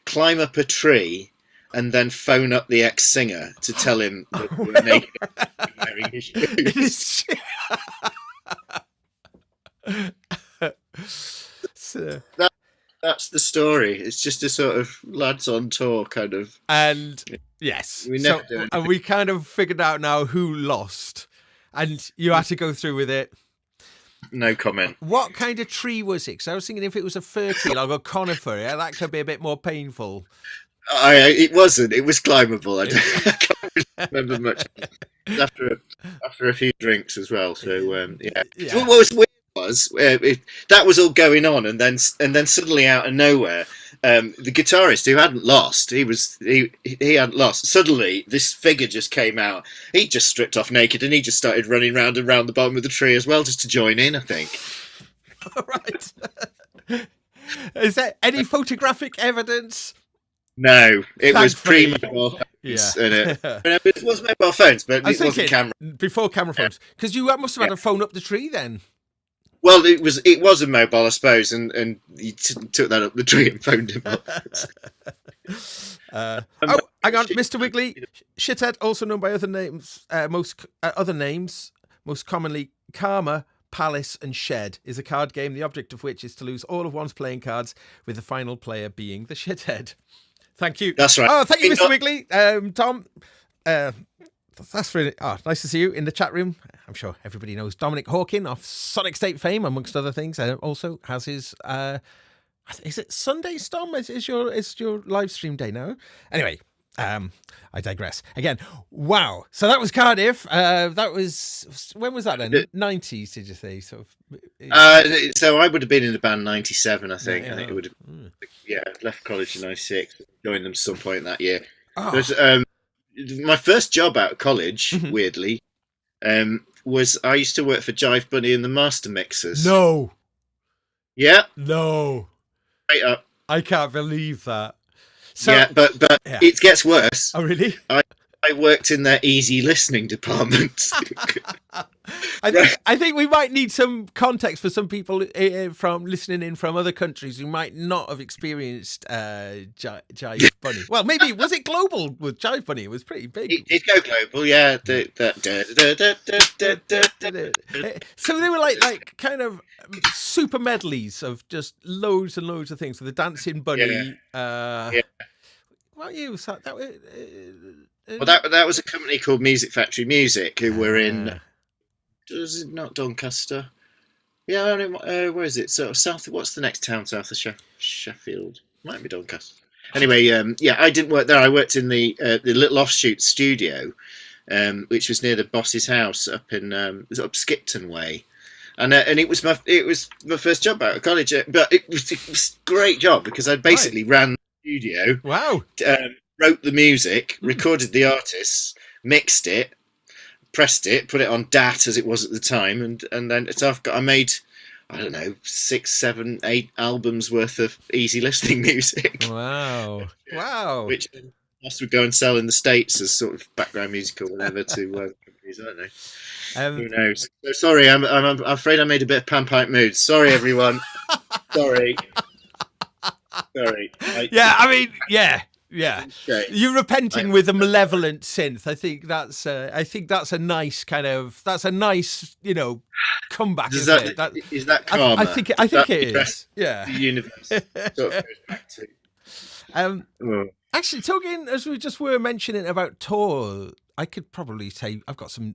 climb up a tree, and then phone up the ex-singer to tell him that we were naked wearing his shoes. That's the story. It's just a sort of lads on tour kind of. And yes, and we kind of figured out now who lost, and you had to go through with it. No comment. What kind of tree was it? Because I was thinking if it was a fir tree, like a conifer, that could be a bit more painful. It wasn't. It was climbable. I can't remember much after a few drinks as well. So yeah. What was weird was that was all going on, and then suddenly out of nowhere, the guitarist who hadn't lost, he hadn't lost. Suddenly, this figure just came out. He just stripped off naked, and he just started running round and round the bottom of the tree as well, just to join in. I think. All right. Is there any photographic evidence? No, it was pre-mobile phones. Yeah. And it was mobile phones, but it wasn't camera. Before camera phones, because you must have had a phone up the tree then. Well, it was a mobile, I suppose, and you took that up the tree and phoned him up. Hang on, Mr. Wiggly, Shithead, also known by other names, most commonly Karma, Palace, and Shed, is a card game, the object of which is to lose all of one's playing cards, with the final player being the shithead. Thank you. That's right. Oh, thank you, Mr. Wiggly. Tom, that's really nice to see you in the chat room. I'm sure everybody knows Dominic Hawkin of Sonic State fame, amongst other things. Also has his is it Sunday, Storm? Is your live stream day now? Anyway, I digress. Again, wow. So that was Cardiff. That was, when was that then? 90s, did you say? So I would have been in the band 97, I think. I think it would have left college in 96, joined them some point that year. My first job out of college, weirdly, was I used to work for Jive Bunny and the Master Mixers. No. Yeah. No. Straight up. I can't believe that. So, yeah, but it gets worse. Oh, really? I worked in their easy listening department. I think we might need some context for some people from listening in from other countries who might not have experienced Jive Bunny. Well, maybe, was it global with Jive Bunny? It was pretty big. It did go global, yeah. So they were like kind of super medleys of just loads and loads of things. So the Dancing Bunny. What year was that? That was a company called Music Factory Music, who were in. Was it not Doncaster? Yeah, where is it? So south. What's the next town south of Sheffield? Might be Doncaster. Anyway, I didn't work there. I worked in the little offshoot studio, which was near the boss's house up in up Skipton way. and it was my first job out of college. But it was a great job because I basically ran the studio. Wow. Wrote the music, recorded the artists, mixed it, pressed it, put it on DAT as it was at the time, and then I made, I don't know, 6, 7, 8 albums worth of easy listening music. Wow. Wow. Which us would go and sell in the States as sort of background music or whatever to companies, I don't know. Who knows? So sorry, I'm afraid I made a bit of panpipe mood. Sorry, everyone. Sorry. Yeah, I mean, yeah. Okay. You're repenting with a Malevolent Synth. I think that's a nice kind of comeback. Is that karma? I think it is. Yeah. The universe sort of goes back to. Actually, talking as we just were mentioning about tour, I could probably say I've got some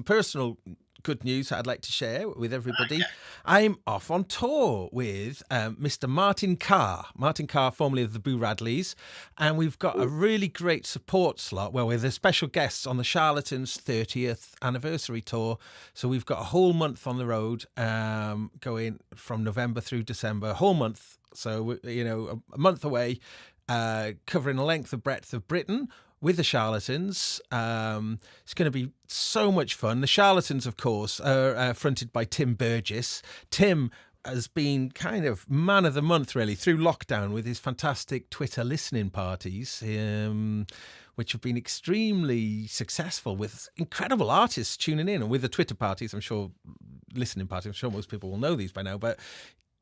personal good news that I'd like to share with everybody. Okay. I'm off on tour with Mr. Martin Carr, formerly of the Boo Radleys, and we've got a really great support slot where we're the special guests on the Charlatans 30th anniversary tour. So we've got a whole month on the road, going from November through December, a whole month. So, a month away, covering the length and breadth of Britain with the Charlatans. It's going to be so much fun. The Charlatans, of course, are fronted by Tim Burgess. Tim has been kind of man of the month, really, through lockdown with his fantastic Twitter listening parties, which have been extremely successful with incredible artists tuning in. And with the Twitter parties, listening parties, I'm sure most people will know these by now, but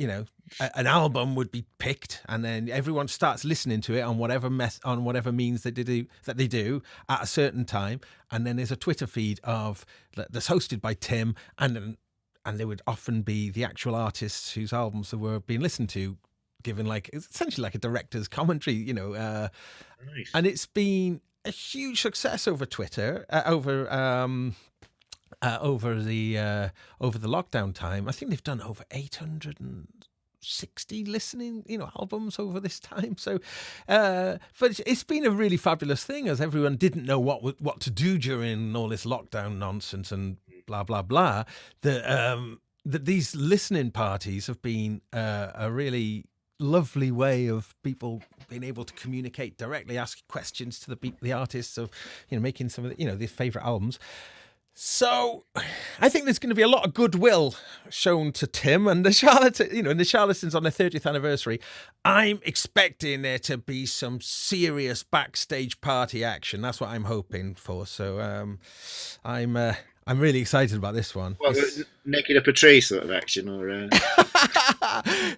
an album would be picked, and then everyone starts listening to it on whatever means that they do at a certain time, and then there's a Twitter feed that's hosted by Tim, and there would often be the actual artists whose albums were being listened to, given essentially like a director's commentary, Nice. And it's been a huge success over Twitter, over the lockdown time. I think they've done over 860 listening, albums over this time. So, but it's been a really fabulous thing, as everyone didn't know what to do during all this lockdown nonsense and blah blah blah. That these listening parties have been a really lovely way of people being able to communicate directly, ask questions to the artists of making some of their favorite albums. So I think there's going to be a lot of goodwill shown to Tim and the Charlatans on their 30th anniversary. I'm expecting there to be some serious backstage party action. That's what I'm hoping for. So I'm really excited about this one. Well, naked up a tree sort of action, or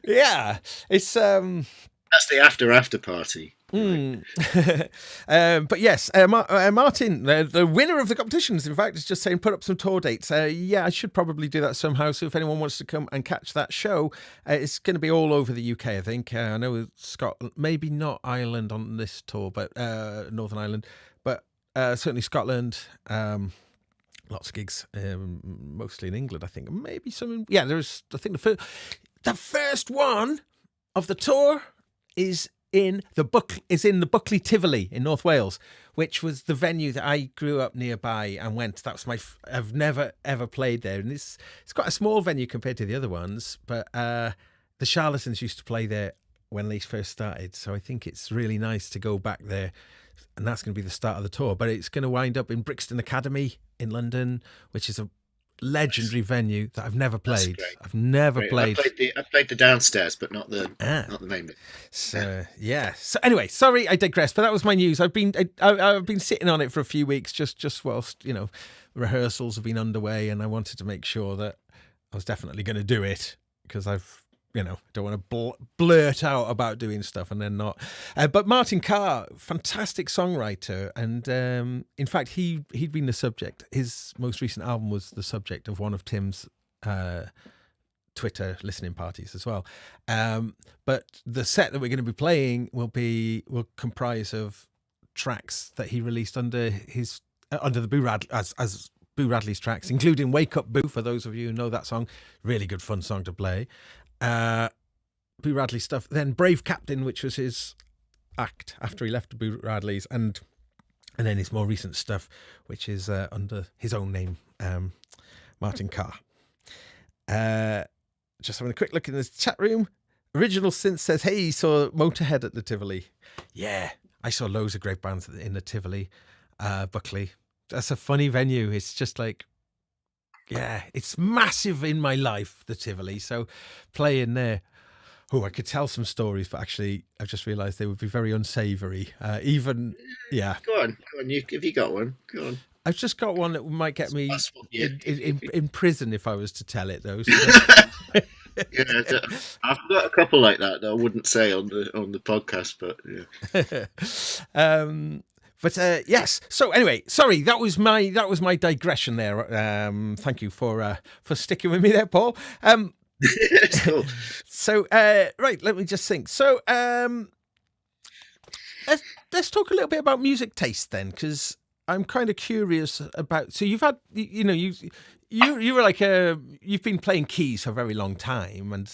yeah, it's that's the after party. But yes, Martin, the winner of the competitions, in fact, is just saying put up some tour dates. I should probably do that somehow. So if anyone wants to come and catch that show, it's going to be all over the UK, I think. I know Scotland, maybe not Ireland on this tour, but Northern Ireland, but certainly Scotland. Lots of gigs, mostly in England, I think. Maybe some. There's. I think the first one of the tour is in the Buckley Tivoli in North Wales, which was the venue that I grew up nearby and went. That was I've never ever played there, and it's quite a small venue compared to the other ones. But the Charlatans used to play there when they first started, so I think it's really nice to go back there, and that's going to be the start of the tour. But it's going to wind up in Brixton Academy in London, which is a legendary venue that I've never played. I've never played. I played the downstairs, but not the main bit. So yeah. So anyway, sorry, I digress. But that was my news. I've been sitting on it for a few weeks, just whilst rehearsals have been underway, and I wanted to make sure that I was definitely going to do it, because I've don't want to blurt out about doing stuff and then not. But Martin Carr, fantastic songwriter, and in fact, he'd been the subject. His most recent album was the subject of one of Tim's Twitter listening parties as well. But the set that we're going to be playing will comprise of tracks that he released under the Boo Radleys as Boo Radley's tracks, including "Wake Up Boo" for those of you who know that song. Really good, fun song to play. Boo Radley stuff, then Brave Captain, which was his act after he left the Boo Radleys, and then his more recent stuff, which is under his own name, Martin Carr. Just having a quick look in this chat room. Original Synth says, hey, you saw Motorhead at the Tivoli. Yeah, I saw loads of great bands in the Tivoli. Buckley. That's a funny venue. It's just like, yeah, it's massive in my life, the Tivoli. So playing there. Oh, I could tell some stories, but actually, I've just realised they would be very unsavoury. Yeah. Go on. Have you got one? Go on. I've just got one that might get me in prison if I was to tell it, though. So. Yeah, I've got a couple like that I wouldn't say on the podcast, but yeah. Yes. So anyway, sorry, that was my digression there. Thank you for sticking with me there, Paul. Cool. So right, let me just think. So let's talk a little bit about music taste then, because I'm kind of curious about. So you've had, you were like you've been playing keys for a very long time, and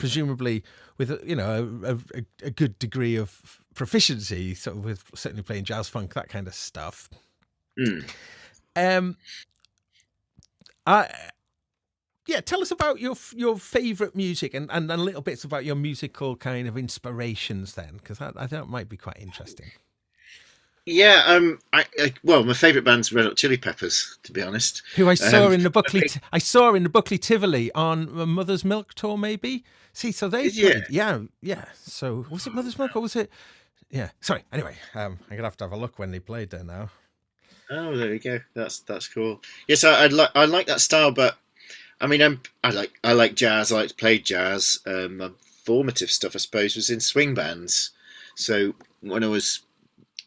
presumably with a good degree of proficiency, sort of with certainly playing jazz, funk, that kind of stuff. Tell us about your favorite music and little bits about your musical kind of inspirations then, because I think it might be quite interesting. Yeah, well, my favourite band's Red Hot Chili Peppers, to be honest. Who I saw in the Buckley Tivoli on Mother's Milk tour, maybe. See, so they played, yeah. So was it Mother's Milk or was it? Yeah. Sorry. Anyway, I'm gonna have to have a look when they played there now. Oh, there you go. That's cool. Yes, I like that style, but I mean, I like jazz. I like to play jazz. My formative stuff, I suppose, was in swing bands. So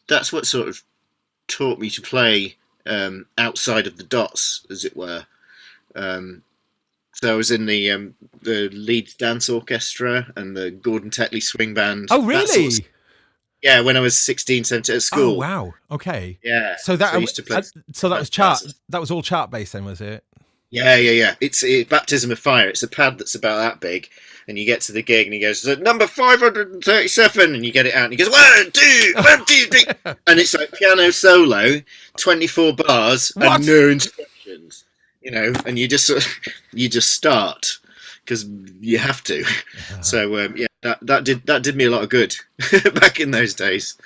that's what sort of taught me to play outside of the dots, as it were. So I was in the Leeds Dance Orchestra and the Gordon Tetley Swing Band. Oh, really? Yeah, when I was 16, 17 at school. Oh, wow. Okay. Yeah. So that I used to play. That was all chart based then, was it? Yeah. It's Baptism of Fire. It's a pad that's about that big, and you get to the gig, and he goes, number 537, and you get it out, and he goes, 1, 2, 1, 2, 3, and it's like piano solo, 24 bars, and no instructions, and you just start because you have to. Yeah. So that did me a lot of good back in those days.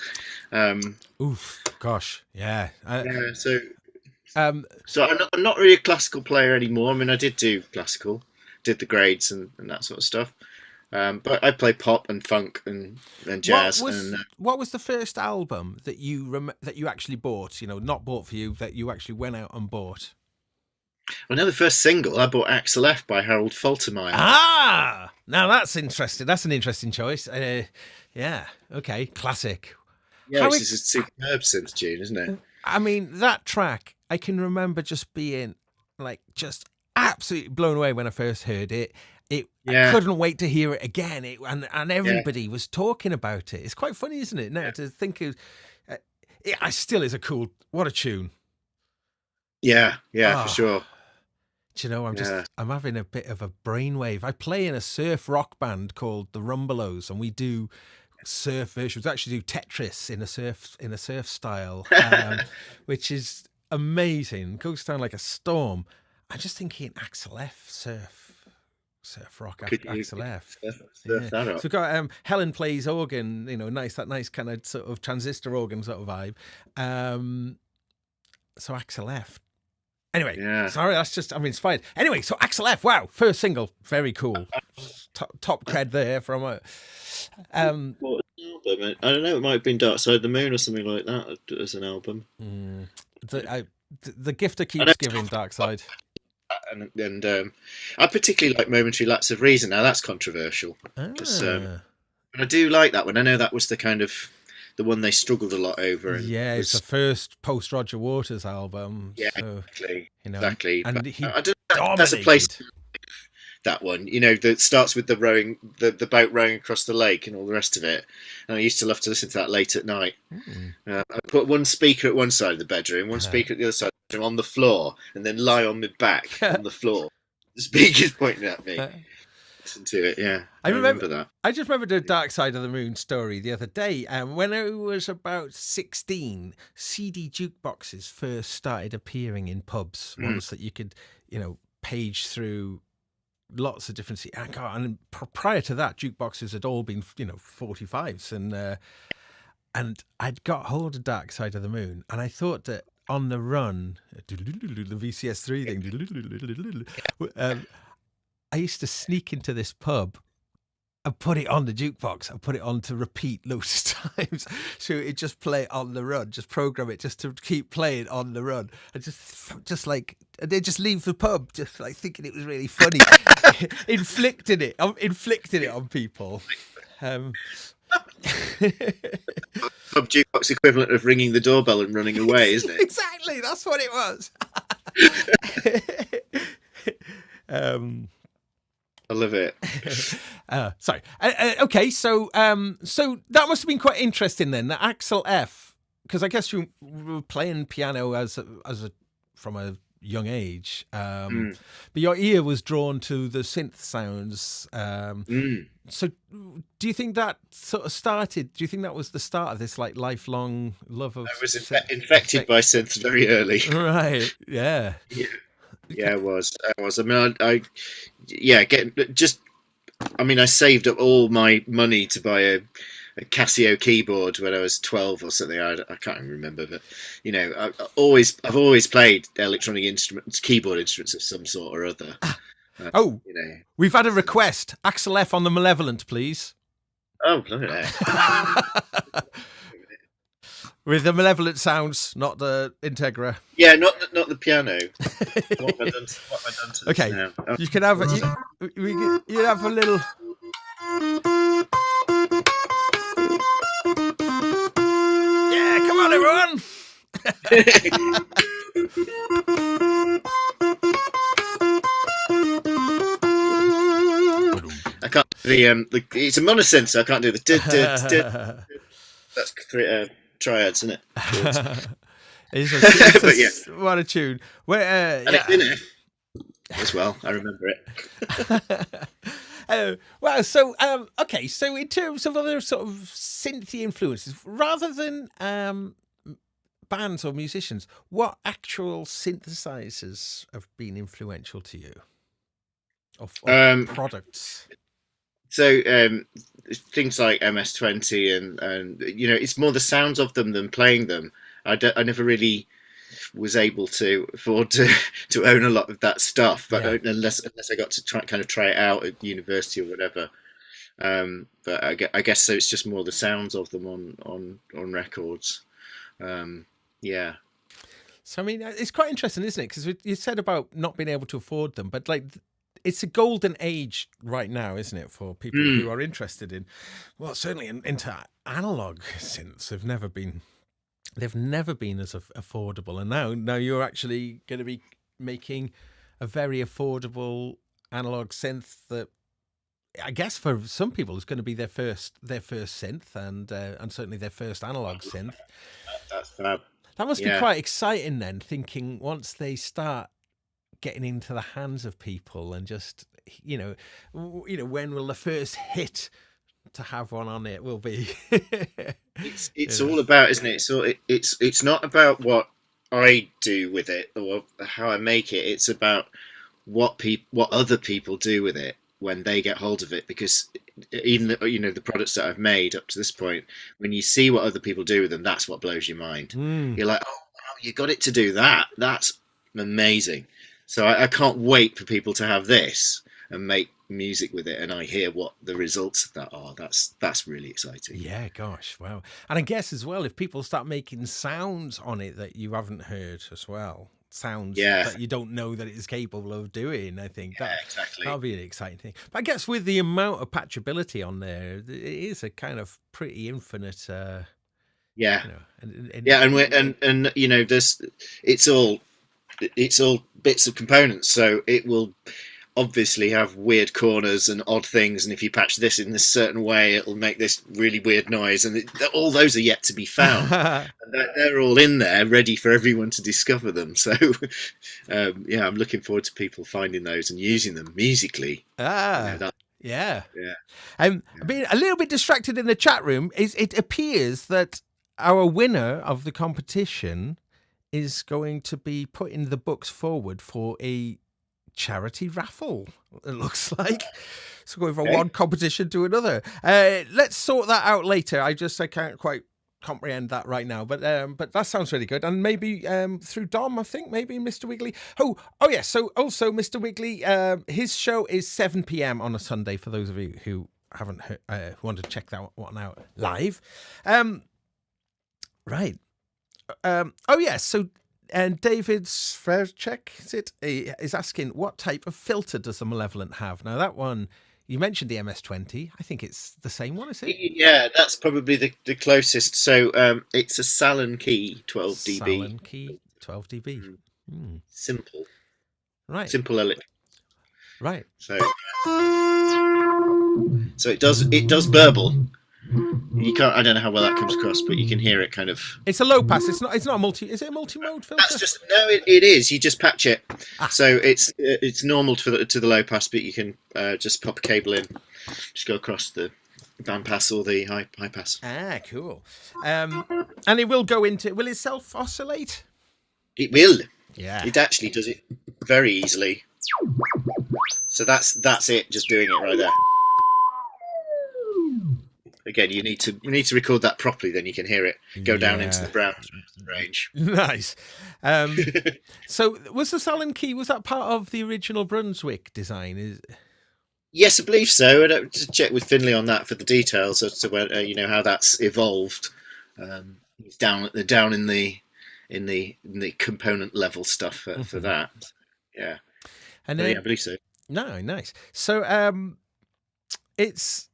Oof, gosh, yeah. So I'm not really a classical player anymore. I mean, I did do classical, did the grades and that sort of stuff. But I play pop and funk and jazz. What was the first album that you actually bought? Not bought for you, that you actually went out and bought? Well, the first single I bought, Axel F by Harold Faltermeyer. Ah, now that's interesting. That's an interesting choice. Yeah. Okay. Classic. Yeah, it's a superb synth tune, isn't it? I mean, that track, I can remember just being like just absolutely blown away when I first heard it. I couldn't wait to hear it again. And everybody was talking about it. It's quite funny, isn't it? Now to think it still is what a tune. Yeah, for sure. Do you know, I'm having a bit of a brainwave. I play in a surf rock band called the Rumbelows, and we do surf versions. We actually do Tetris in a surf style, which is amazing. Goes down like a storm. I'm just thinking Axel F surf rock. Axel F. So we've got Helen plays organ. That nice kind of sort of transistor organ sort of vibe. So Axel F. Anyway, sorry, that's just, I'm inspired. Anyway, so Axel F, wow, first single, very cool. Top cred there from a... What was the album? I don't know, it might have been Dark Side of the Moon or something like that as an album. The gift that keeps giving, Dark Side. And I particularly like Momentary Lapse of Reason. Now, that's controversial. But I do like that one. I know that was the kind of... the one they struggled a lot over. And it's the first post Roger Waters album. Yeah, so, exactly. And I don't know. There's a place. That one, that starts with the rowing, the boat rowing across the lake and all the rest of it. And I used to love to listen to that late at night. I put one speaker at one side of the bedroom, one speaker at the other side of the bedroom on the floor, and then lie on my back on the floor. The speaker's pointing at me. Listen to it, yeah. I remember that. I just remembered the Dark Side of the Moon story the other day. When I was about 16, CD jukeboxes first started appearing in pubs. Ones that you could, page through lots of different. And prior to that, jukeboxes had all been 45s, and I'd got hold of Dark Side of the Moon, and I thought that on the run, the VCS3 thing, I used to sneak into this pub and put it on the jukebox. I put it on to repeat loads of times, so it just play it on the run, just program it just to keep playing on the run, and just like, and then just leave the pub, just like thinking it was really funny, inflicting it on people. Pub jukebox equivalent of ringing the doorbell and running away, isn't it? Exactly, that's what it was. I love it. Sorry. Okay, so that must have been quite interesting then. That Axel F, because I guess you were playing piano from a young age, but your ear was drawn to the synth sounds. So, do you think that sort of started? Do you think that was the start of this like lifelong love of? I was infected by synths very early. Right. Yeah. Yeah, it was. I mean, I saved up all my money to buy a Casio keyboard when I was 12 or something. I can't even remember, but I've always played electronic instruments, keyboard instruments of some sort or other. We've had a request. Axel F on the Malevolent, please. Oh, look at that. With the Malevolent sounds, not the Integra. Yeah, not the piano. What have I done to okay, now? You can have you have a little. Yeah, come on, everyone. I can't. It's a monosynth, so I can't do the. That's triads, isn't it? It's what a tune. And it's in F as well. I remember it. Well, so okay. So in terms of other sort of synthy influences, rather than bands or musicians, what actual synthesizers have been influential to you? Of products. So things like MS-20 and it's more the sounds of them than playing them. I never really was able to afford to own a lot of that stuff, but unless I got to try it out at university or whatever. But I guess so. It's just more the sounds of them on records. Yeah. So I mean, it's quite interesting, isn't it? Because you said about not being able to afford them, but like. It's a golden age right now, isn't it, for people who are interested in, well, certainly into analog synths. They've never been as affordable, and now you're actually going to be making a very affordable analog synth that, I guess, for some people is going to be their first synth, and certainly their first analog synth. That's fab. That must be quite exciting then, thinking once they start getting into the hands of people, and just when will the first hit to have one on it will be. It's all about, isn't it? So it's not about what I do with it or how I make it. It's about what other people do with it when they get hold of it. Because even the products that I've made up to this point, when you see what other people do with them, that's what blows your mind. You're like, oh wow, you got it to do that. That's amazing. So I can't wait for people to have this and make music with it, and I hear what the results of that are. That's really exciting. Yeah, gosh, wow. And I guess as well, if people start making sounds on it that you haven't heard as well, sounds that you don't know that it is capable of doing, I think that'll be an exciting thing. But I guess with the amount of patchability on there, it is a kind of pretty infinite. There's it's all bits of components, so it will obviously have weird corners and odd things, and if you patch this in this certain way, it'll make this really weird noise, and all those are yet to be found. And they're all in there ready for everyone to discover them. So I'm looking forward to people finding those and using them musically. I'm being a little bit distracted in the chat room. It appears that our winner of the competition is going to be putting the books forward for a charity raffle, it looks like. So going from one competition to another. Let's sort that out later. I can't quite comprehend that right now, but that sounds really good. And maybe through Dom, I think, maybe Mr. Wiggly. Oh yeah. So also Mr. Wiggly, his show is 7 p.m. on a Sunday for those of you who haven't heard, want to check that one out live. Right. Oh yeah. So David Sverchek is asking, what type of filter does the Malevolent have? Now that one, you mentioned the MS-20. I think it's the same one, is it? Yeah, that's probably the closest. So it's a Salon Key 12 dB. Salon Key 12 dB. Simple. Right. Simple electric. Right. So it does burble. You can't. I don't know how well that comes across, but you can hear it kind of. It's a low pass. It's not a multi. Is it a multi-mode filter? That's just it is. You just patch it. So it's normal to the low pass, but you can just pop a cable in, just go across the band pass or the high pass. Ah, cool. And it will go into. Will it self oscillate? It will. Yeah. It actually does it very easily. So that's it. Just doing it right there. Again, you need to record that properly, then you can hear it go down into the brown range. Nice. So was the Salon Key, was that part of the original Brunswick design? Yes, I believe so. I'd have to check with Finlay on that for the details as to where, how that's evolved. It's down in the component level stuff for that. Yeah. And I believe so. No, nice. So it's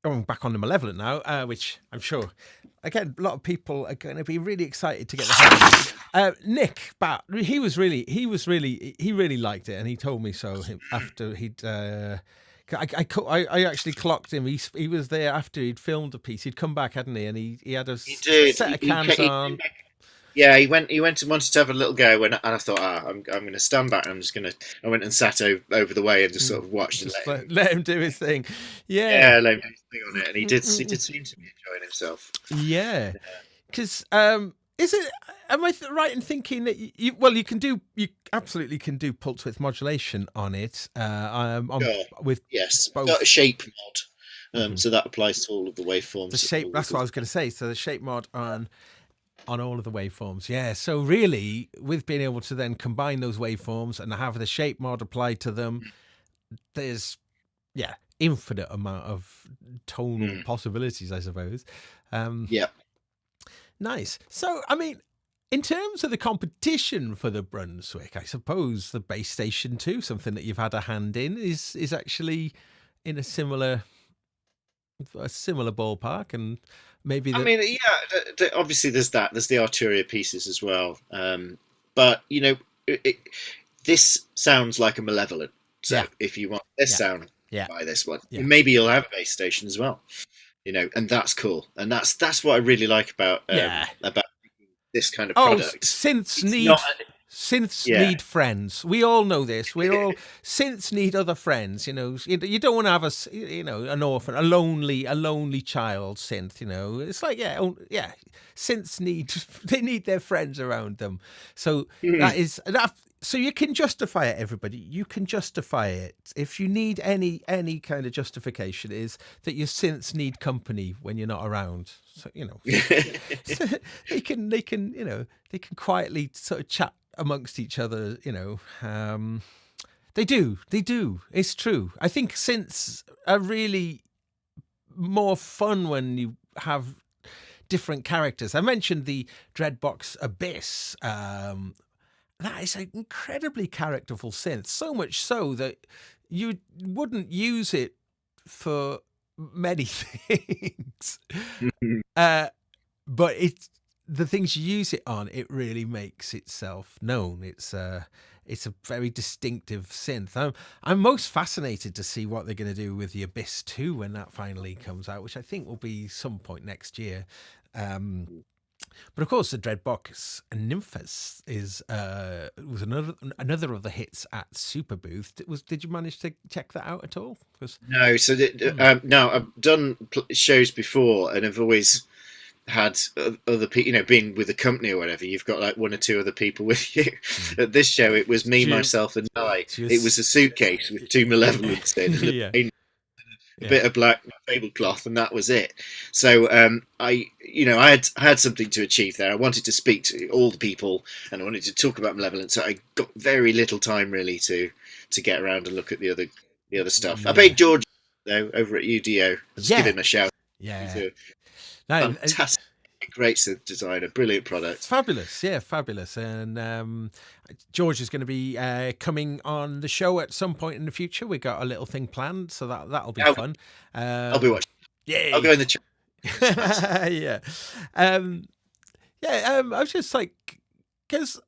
going back on the Malevolent now, which I'm sure, again, a lot of people are going to be really excited to get the Nick Bat, he really liked it, and he told me so after he'd. I actually clocked him. He was there after he'd filmed the piece. He'd come back, hadn't he? And he had a set of cans on. Yeah, he went and wanted to have a little go, and I thought, I'm going to stand back. I went and sat over the way and just sort of watched and let him do his thing. Yeah, let him do his thing on it, and he did seem to be enjoying himself. Yeah, because is it? Am I right in thinking that you absolutely can do pulse width modulation on it? With yes, both. Got a shape mod, so that applies to all of the waveforms. The shape. That's what I was going to say. So the shape mod on all of the waveforms. Yeah. So really, with being able to then combine those waveforms and have the shape mod applied to them, there's infinite amount of tonal possibilities, I suppose. Yeah. Nice. So, I mean, in terms of the competition for the Brunswick, I suppose the base station 2, something that you've had a hand in, is actually in a similar ballpark, and maybe. Obviously there's that. There's the Arturia pieces as well. But this sounds like a Malevolent. So if you want this sound, buy this one. Yeah. Maybe you'll have a base station as well. And that's cool. And that's what I really like about this kind of product. Synths need friends. We all know this. Synths need other friends. You don't want to have an orphan, a lonely child synth. It's like synths need their friends around them. So that is that. So you can justify it, everybody. You can justify it. If you need any kind of justification, is that your synths need company when you're not around. So so they can quietly sort of chat amongst each other. They do. It's true. I think synths are really more fun when you have different characters. I mentioned the Dreadbox Abyss. That is an incredibly characterful synth, so much so that you wouldn't use it for many things. But the things you use it on, it really makes itself known. It's a very distinctive synth. I'm most fascinated to see what they're going to do with the Abyss 2 when that finally comes out, which I think will be some point next year. But of course, the Dreadbox Nymphus was another of the hits at Superbooth. Did you manage to check that out at all? No. So no, I've done shows before, and I've always had other people, being with the company or whatever, you've got like one or two other people with you. At this show, it was me, myself, and I. It was a suitcase with 2 Malevolents in, and a bit of black tablecloth, and that was it. So I had something to achieve there. I wanted to speak to all the people, and I wanted to talk about Malevolent. So I got very little time really to get around and look at the other stuff. I paid George though over at UDO. Let's give him a shout. Yeah, fantastic, great synth designer, brilliant product. Fabulous, fabulous. And George is going to be coming on the show at some point in the future. We got a little thing planned, so that'll be fun. I'll be watching. Yeah, I'll go in the chat. yeah. I was just like, because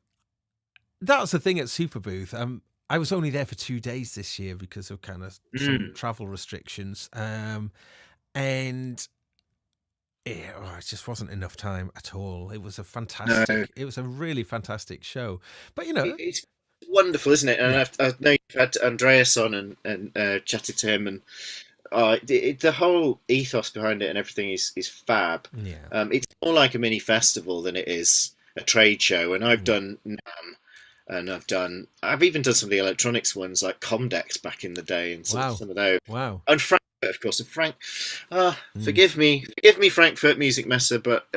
that's the thing at Superbooth. I was only there for 2 days this year because of kind of some travel restrictions, and it just wasn't enough time at all. It was it was a really fantastic show. But it's wonderful, isn't it? And I know you've had Andreas on and chatted to him, and the whole ethos behind it and everything is fab. Yeah. It's more like a mini festival than it is a trade show. And I've done NAMM, and I've even done some of the electronics ones like Comdex back in the day, and some of those. Wow. And Frankfurt, of course. And Frank, forgive me, Frankfurt Music Messe, but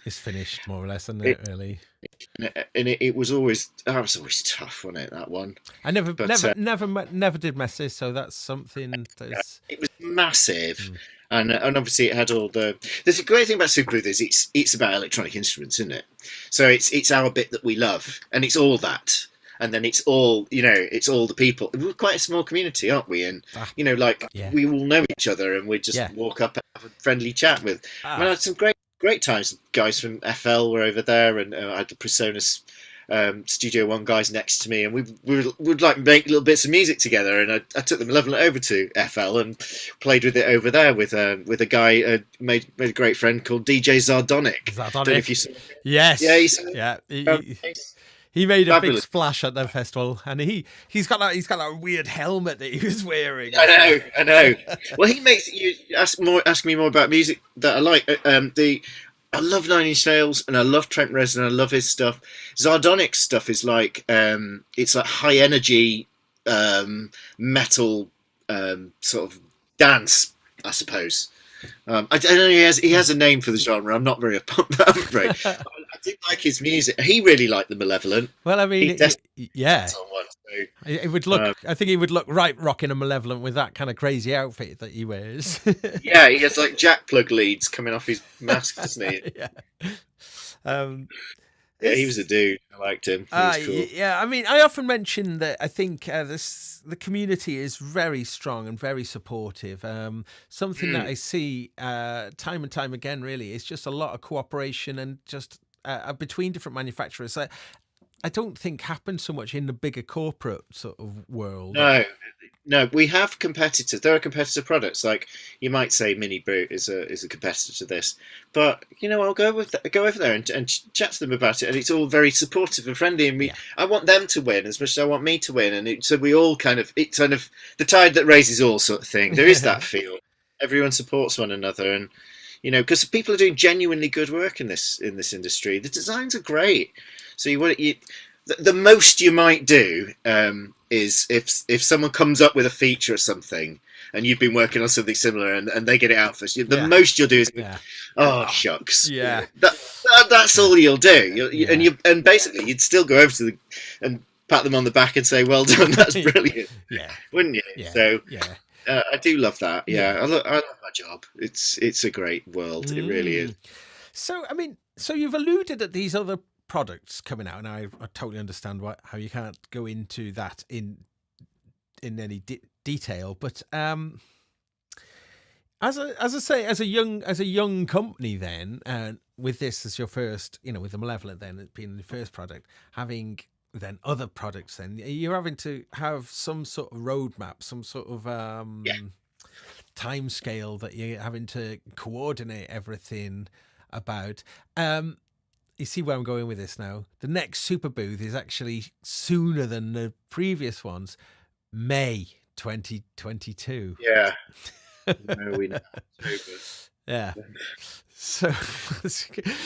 it's finished more or less, isn't it? Really. And it was always tough, wasn't it? That one. I never did Messes, so that's something. It was massive, and obviously it had all the. The great thing about Superbooth is it's about electronic instruments, isn't it? So it's our bit that we love, and it's all that, and then it's all it's all the people. We're quite a small community, aren't we? And we all know each other, and we just walk up and have a friendly chat with. I mean, I had some great times. Guys from FL were over there, and I had the Presonus Studio One guys next to me, and we would like make little bits of music together. And I took the Malevolent over to FL and played with it over there with a guy made a great friend called DJ Zardonic. Don't know if you saw him. Yes, he made a big splash at the festival, and he's got that weird helmet that he was wearing. I know. Well, he makes you ask me more about music that I like. I love Nine Inch Nails, and I love Trent Reznor, and I love his stuff. Zardonic's stuff is like it's like high energy metal sort of dance, I suppose. I don't know. He has a name for the genre. I'm not very upon that, I'm afraid. I did like his music. He really liked the Malevolent. Well, I mean, someone, so, it would look. I think he would look right rocking a Malevolent with that kind of crazy outfit that he wears. Yeah, he has like jack plug leads coming off his mask, doesn't he? Yeah, he was a dude. I liked him. He was cool. Yeah, I mean, I often mention that I think the community is very strong and very supportive. Something that I see time and time again, really, is just a lot of cooperation and just between different manufacturers. I don't think happens so much in the bigger corporate sort of world. No, we have competitors. There are competitor products. Like you might say, Mini Boot is a competitor to this, but I'll go over there and chat to them about it, and it's all very supportive and friendly. And I want them to win as much as I want me to win, and so we all it's kind of the tide that raises all sort of thing. There is that feel. Everyone supports one another, and because people are doing genuinely good work in this industry. The designs are great. So the most you might do is if someone comes up with a feature or something, and you've been working on something similar, and they get it out first. The most you'll do is, shucks. Yeah, that's all you'll do. And basically you'd still go over to them and pat them on the back and say, "Well done, that's brilliant." Wouldn't you? Yeah. So I do love that. I love my job. It's a great world. It really is. So I mean, you've alluded at these other products coming out, and I totally understand how you can't go into that in any detail, but as I say, as a young company, then with this as your first, with the Malevolent, then it being the first product, having then other products, then you're having to have some sort of roadmap, some sort of time scale that you're having to coordinate everything about. You see where I'm going with this now. The next Superbooth is actually sooner than the previous ones, May 2022. Yeah. No, we know. Yeah. So,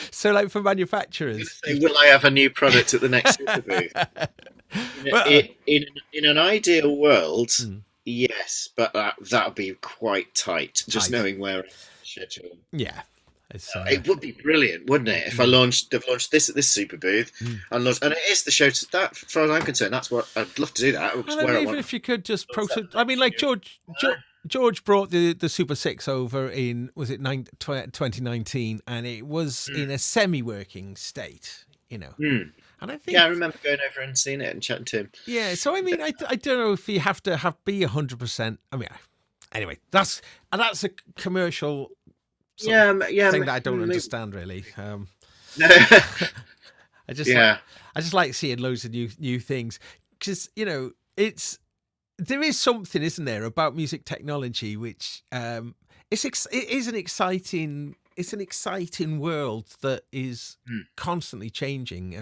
so like for manufacturers, So will I have a new product at the next Superbooth? well, In an ideal world, mm, yes, but that would be quite tight. Just tight. knowing where I'm scheduled. Yeah, it's It would be brilliant, wouldn't it? If I've launched this at this Superbooth, and it is the show. That, as far as I'm concerned, that's what I'd love to do. That and I mean, even if you could just I mean, like George brought the Super 6 over in, was it 2019, and it was in a semi-working state, you know. And I think, I remember going over and seeing it and chatting to him. Yeah, so I mean, I don't know if you have to be 100%. I mean, anyway, that's a commercial thing that I don't understand really. No. I just like seeing loads of new things, because you know there is something, isn't there, about music technology which it is an exciting world that is constantly changing.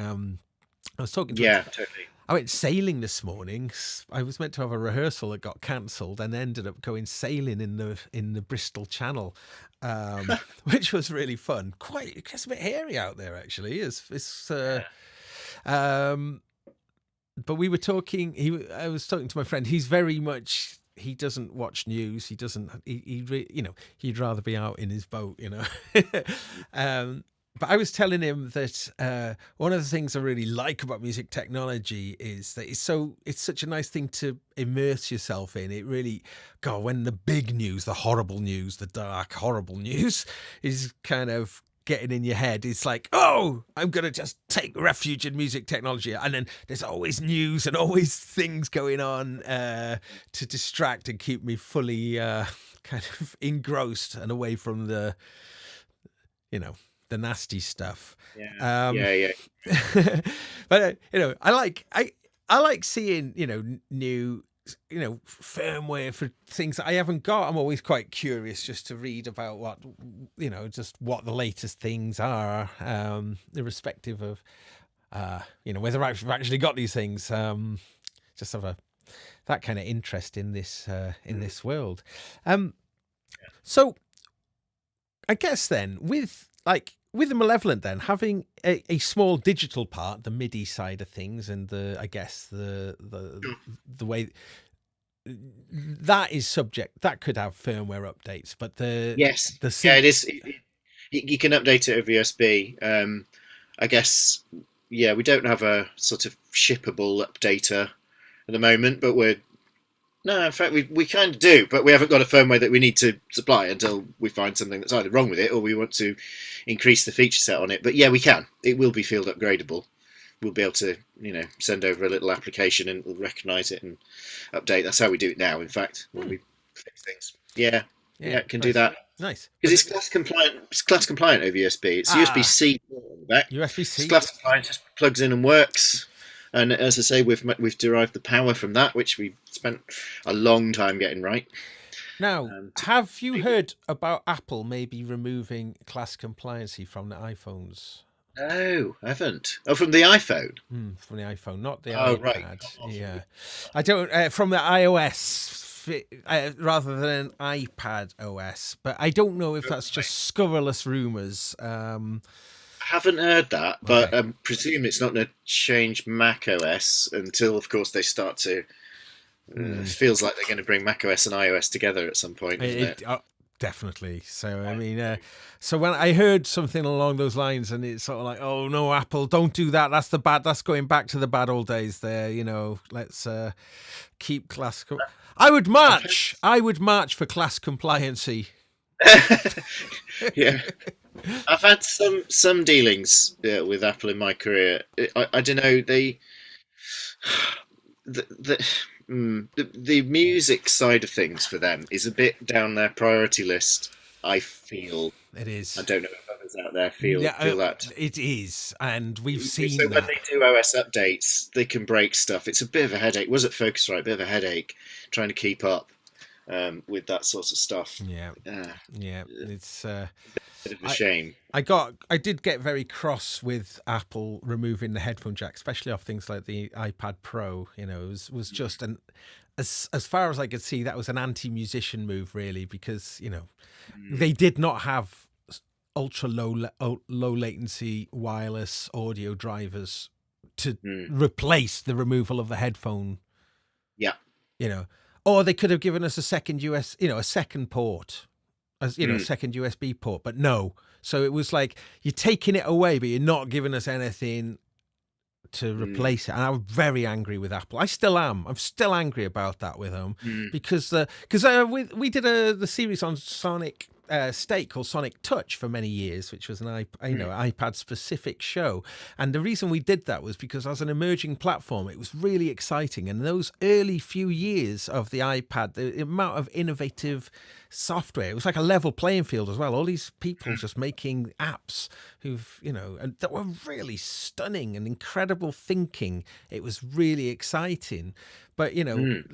I was talking to totally. I went sailing this morning. I was meant to have a rehearsal that got cancelled, and ended up going sailing in the Bristol Channel, which was really fun. It gets a bit hairy out there, actually. But we were talking. I was talking to my friend. He's very much. He doesn't watch news. He doesn't. He'd rather be out in his boat. But I was telling him that one of the things I really like about music technology is that it's such a nice thing to immerse yourself in. It really, God, when the big news, the horrible news, the dark, horrible news is kind of getting in your head, it's like, oh, I'm going to just take refuge in music technology. And then there's always news and always things going on to distract and keep me fully kind of engrossed and away from the nasty stuff. But I like seeing new firmware for things that I haven't got. I'm always quite curious just to read about what the latest things are, irrespective of whether I've actually got these things. Just have that kind of interest in this world. So I guess then with the Malevolent, then having a small digital part, the MIDI side of things, and the way that is subject, that could have firmware updates, but it is. You can update it over USB. I guess, we don't have a sort of shippable updater at the moment, but in fact, we kind of do, but we haven't got a firmware that we need to supply until we find something that's either wrong with it or we want to increase the feature set on it. But we can. It will be field upgradable. We'll be able to, send over a little application and it'll recognise it and update. That's how we do it now, in fact, when we fix things. It can do that. Nice. Because it's class compliant. It's class compliant over USB. It's USB-C on the back. USB-C. It's class compliant, just plugs in and works. And as I say, we've derived the power from that, which we spent a long time getting right. Now, have you heard about Apple maybe removing class compliancy from the iPhones? No, I haven't. Oh, from the iPhone? From the iPhone, not the iPad. Right. Yeah. I don't, from the iOS, rather than iPad OS. But I don't know if that's just scurrilous rumours. I haven't heard that, but I presume it's not going to change Mac OS until, of course, they start to. It feels like they're going to bring Mac OS and iOS together at some point. Isn't it? Definitely. So I mean, so when I heard something along those lines, and it's sort of like, oh no, Apple, don't do that. That's going back to the bad old days. There, let's keep class. I would march for class compliancy. Yeah. I've had some dealings with Apple in my career. I don't know, the music side of things for them is a bit down their priority list. I feel it is. I don't know if others out there feel that it is, and we've seen. So when they do OS updates, they can break stuff. It's a bit of a headache. Was it Focusrite? A bit of a headache trying to keep up with that sort of stuff. It's bit of a shame. I did get very cross with Apple removing the headphone jack, especially off things like the iPad Pro. It was just as far as I could see, that was an anti-musician move, really, because they did not have ultra low latency wireless audio drivers to Mm. replace the removal of the headphone. Yeah. You know, or they could have given us a second a second port, as a second USB port, but no. So it was like you're taking it away, but you're not giving us anything to replace it. And I was very angry with Apple. I still am. I'm still angry about that with them because we did the series on Sonic State called Sonic Touch for many years, which was an iPad specific show. And the reason we did that was because as an emerging platform, it was really exciting. And those early few years of the iPad, the amount of innovative software, it was like a level playing field as well. All these people just making apps who've, and that were really stunning and incredible thinking. It was really exciting. But,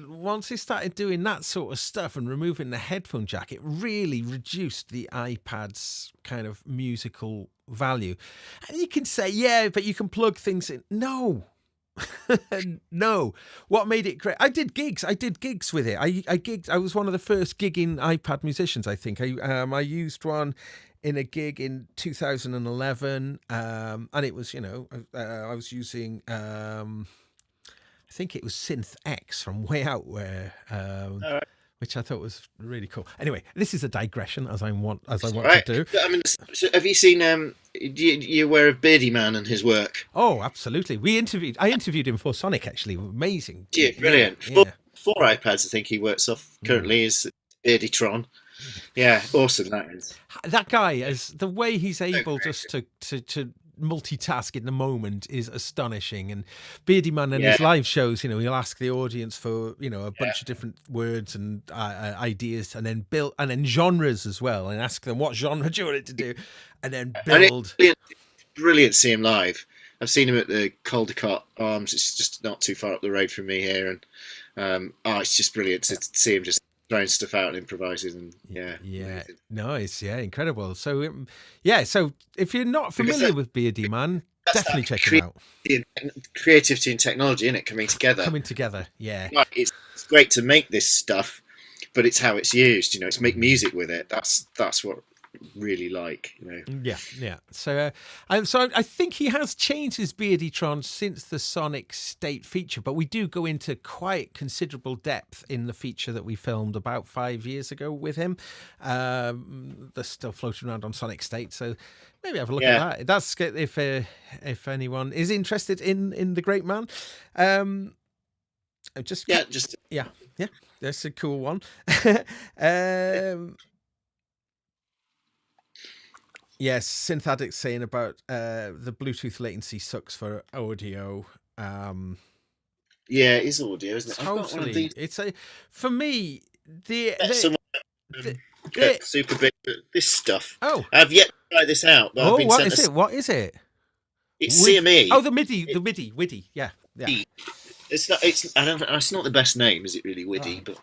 once they started doing that sort of stuff and removing the headphone jack, it really reduced the iPad's kind of musical value. And you can say, yeah, but you can plug things in. No. No. What made it great? I did gigs with it. I gigged. I was one of the first gigging iPad musicians, I think. I used one in a gig in 2011, and it was, I was using... I think it was Synth X from Way Out Where, which I thought was really cool. Anyway, this is a digression, as I want to do. I mean, so have you seen? You aware of Beardy Man and his work? Oh, absolutely. I interviewed him for Sonic. Actually, amazing. Yeah, brilliant. Yeah. Four iPads, I think he works off currently. Is Beardytron. Yeah, awesome. That is. That guy, as the way he's able just to multitask in the moment is astonishing. And Beardy Man and his live shows, he'll ask the audience for a bunch of different words and ideas, and then genres as well, and ask them what genre do you want it to do, and then build. And brilliant to see him live. I've seen him at the Caldecott Arms. It's just not too far up the road from me here, and it's just brilliant to see him just throwing stuff out and improvising, and nice, incredible. So so if you're not familiar with Beardy Man, definitely check him out. Creativity and technology, isn't it, coming together? Yeah. It's great to make this stuff, but it's how it's used. It's make music with it. That's what I really like. Yeah. So I think he has changed his Beardytron since the Sonic State feature, but we do go into quite considerable depth in the feature that we filmed about 5 years ago with him. They're still floating around on Sonic State, so maybe have a look at that. That's if anyone is interested in the great man. That's a cool one. Yes, Synth Addict's saying about the Bluetooth latency sucks for audio. Yeah, it is audio, isn't it? Totally. I've got one of these. It's for me Superbooth, this stuff. Oh, I've yet to try this out. But what is it? What is it? It's CME. Oh, the MIDI. Yeah. It's not. It's not the best name, is it? Really, Widdy, but.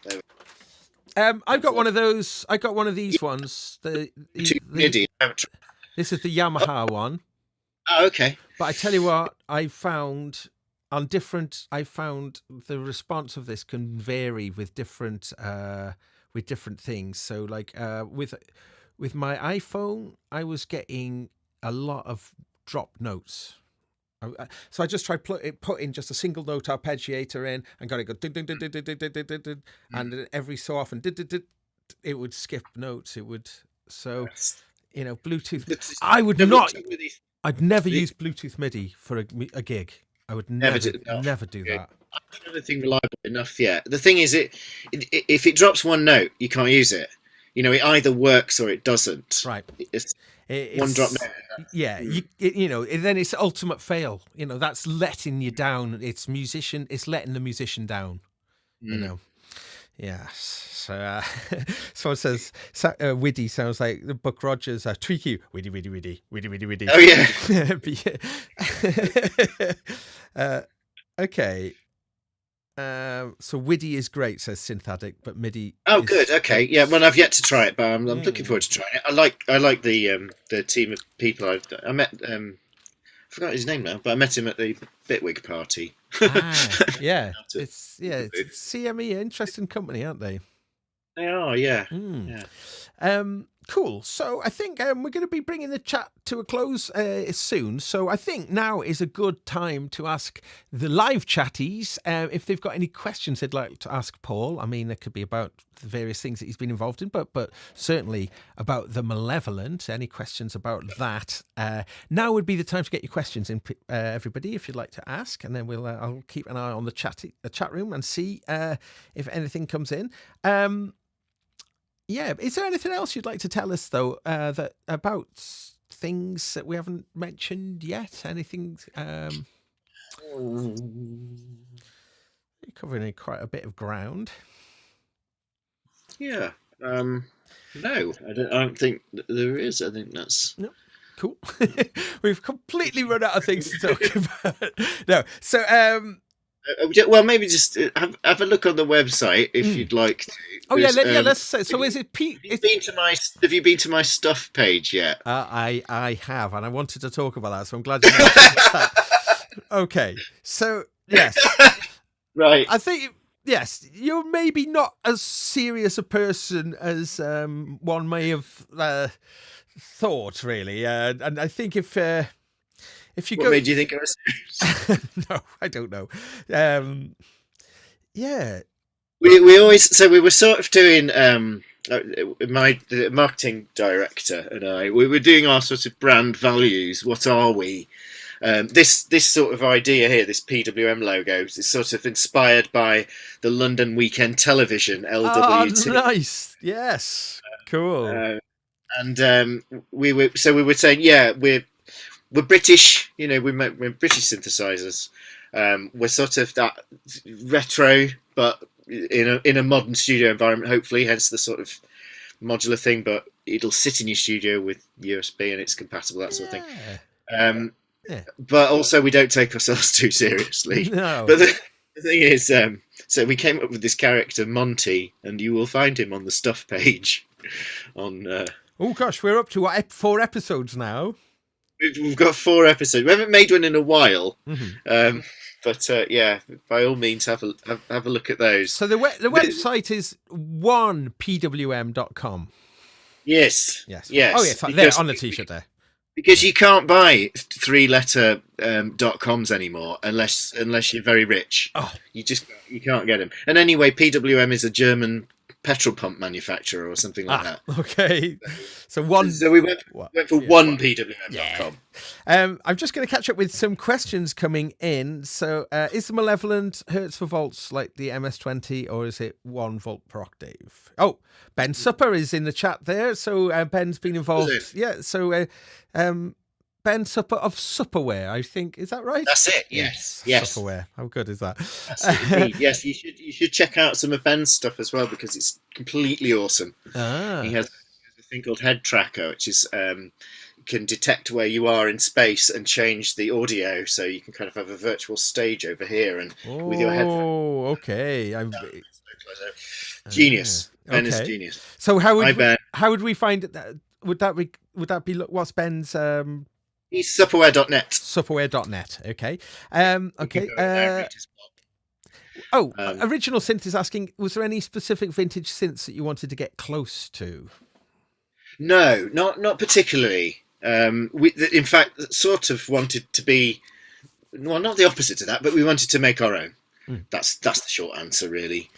I've got one of those. I got one of these ones. The MIDI. This is the Yamaha one. Oh, okay. But I tell you what, I found the response of this can vary with different things. So like with my iPhone, I was getting a lot of drop notes. So I just tried putting just a single note arpeggiator in and got it go ding, ding, ding, ding, ding, ding, ding, ding, ding, and every so often it would skip notes. It would Bluetooth. I'd never use Bluetooth MIDI for a gig. I would never do that. I don't have anything reliable enough yet. The thing is, if it drops one note, you can't use it. It either works or it doesn't. Right. It's one drop note. Yeah, then it's ultimate fail. That's letting you down. It's letting the musician down. Yeah. So someone says Widdy sounds like the Buck Rogers. Tweak you, Widdy. Oh yeah. Okay. So Widdy is great, says Synth Addict, but MIDI. Oh, good. Okay, yeah. Well, I've yet to try it, but I'm looking forward to trying it. I like the team of people I met. I forgot his name now, but I met him at the Bitwig party. Yeah, it's CME, interesting company, aren't they? They are, yeah. Mm. Yeah. Cool. So I think we're going to be bringing the chat to a close soon. So I think now is a good time to ask the live chatties if they've got any questions they'd like to ask Paul. I mean, it could be about the various things that he's been involved in, but certainly about the Malevolent. Any questions about that? Now would be the time to get your questions in, everybody, if you'd like to ask, and then I'll keep an eye on the chat room and see if anything comes in. Yeah, is there anything else you'd like to tell us, though, that about things that we haven't mentioned yet? Anything? You're covering quite a bit of ground. Yeah. No, I don't think there is. I think that's... No. Cool. We've completely run out of things to talk about. No. So, well, maybe just have a look on the website if you'd like to. Oh yeah, let's say. So is it Pete? Have you been to my stuff page yet? I have, and I wanted to talk about that, so I'm glad you mentioned that. Okay, so yes, right. I think yes, you're maybe not as serious a person as one may have thought, really, and I think if you what made you think I was serious? No, I don't know. Yeah. We always, so we were sort of doing, the marketing director and we were doing our sort of brand values. What are we? This sort of idea here, this PWM logo, is sort of inspired by the London Weekend Television, LWT. Oh, nice. Yes. Cool. And we were saying, yeah, we're British, we're British synthesizers. We're sort of that retro, but in a modern studio environment, hopefully, hence the sort of modular thing, but it'll sit in your studio with USB and it's compatible, that sort of thing. But also we don't take ourselves too seriously. No. But the thing is, so we came up with this character, Monty, and you will find him on the stuff page on... oh gosh, we're up to 4 episodes now. We've got 4 episodes. We haven't made one in a while. Mm-hmm. But yeah, by all means, have a look at those. So the website is 1pwm.com. Yes. Oh yes, there on the t-shirt there. Because you can't buy 3-letter .coms anymore unless you're very rich. Oh. You can't get them. And anyway, PWM is a German petrol pump manufacturer or something like that. Okay. So we went for 1pwm.com. Yeah. I'm just going to catch up with some questions coming in. So is the Malevolent hertz for volts like the MS-20 or is it 1 volt per octave? Oh, Ben Supper is in the chat there. So Ben's been involved. Yeah. So Ben Supper of Supperware, I think. Is that right? That's it. Yes. Supperware. How good is that? That's it, yes, you should check out some of Ben's stuff as well because it's completely awesome. He has a thing called Head Tracker, which is can detect where you are in space and change the audio, so you can kind of have a virtual stage over here and with your headphones. Oh, okay. Genius. Ben is genius. So how would we find it? Would that be what's Ben's? He's Supperware.net. Supperware.net. Okay. Okay. Original Synth is asking: was there any specific vintage synths that you wanted to get close to? No, not particularly. We, in fact, sort of wanted to be, well, not the opposite to that, but we wanted to make our own. That's the short answer, really.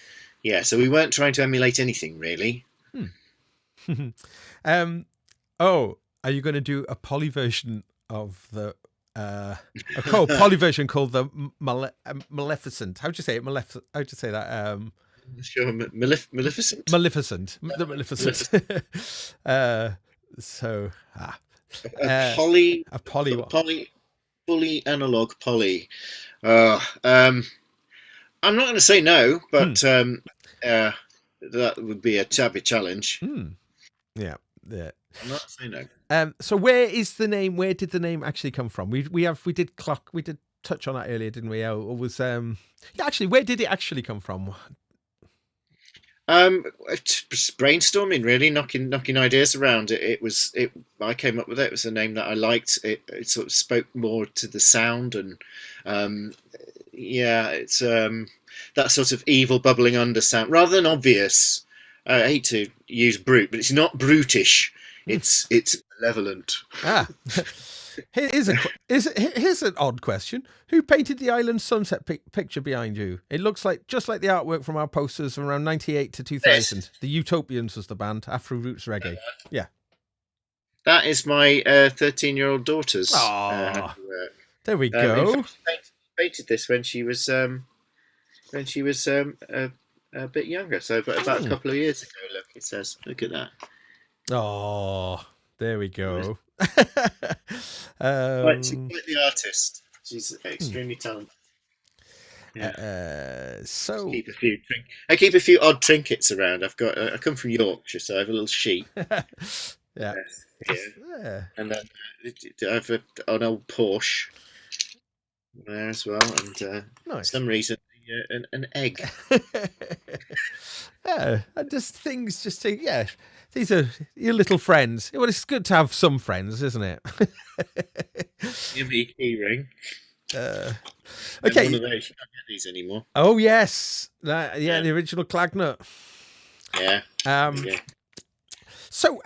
Yeah. So we weren't trying to emulate anything, really. Are you going to do a poly version of the poly version called the Maleficent? How'd you say it? How'd you say that? Sure, Maleficent. Maleficent. The Maleficent. A fully analog poly. I'm not going to say no, but that would be a tabby challenge. Yeah. I'm not saying no. So where did the name actually come from? We did touch on that earlier, didn't we? It was actually, where did it actually come from? Brainstorming, really, knocking ideas around. I came up with it. It was a name that I liked. It sort of spoke more to the sound, and it's that sort of evil bubbling under sound rather than obvious. I hate to use brute, but it's not brutish. It's malevolent. Ah, here's an odd question. Who painted the island sunset picture behind you? It looks like just like the artwork from our posters from around 98 to 2000. Yes. The Utopians was the band, Afro Roots Reggae. Yeah. That is my 13-year-old daughter's. There we go. She painted this when she was a bit younger, so about a couple of years ago. Look, it says. Look at that. Oh, there we go. She's quite the artist. She's extremely talented. Yeah. So I keep a few odd trinkets around. I come from Yorkshire, so I have a little sheep. Yeah. And then I have an old Porsche there as well, and for some reason an egg. And just things just to these are your little friends. Well, it's good to have some friends, isn't it? Give me a key ring. Okay. One of those. You can't get these anymore. Oh yes, the original Clagnut. Yeah. So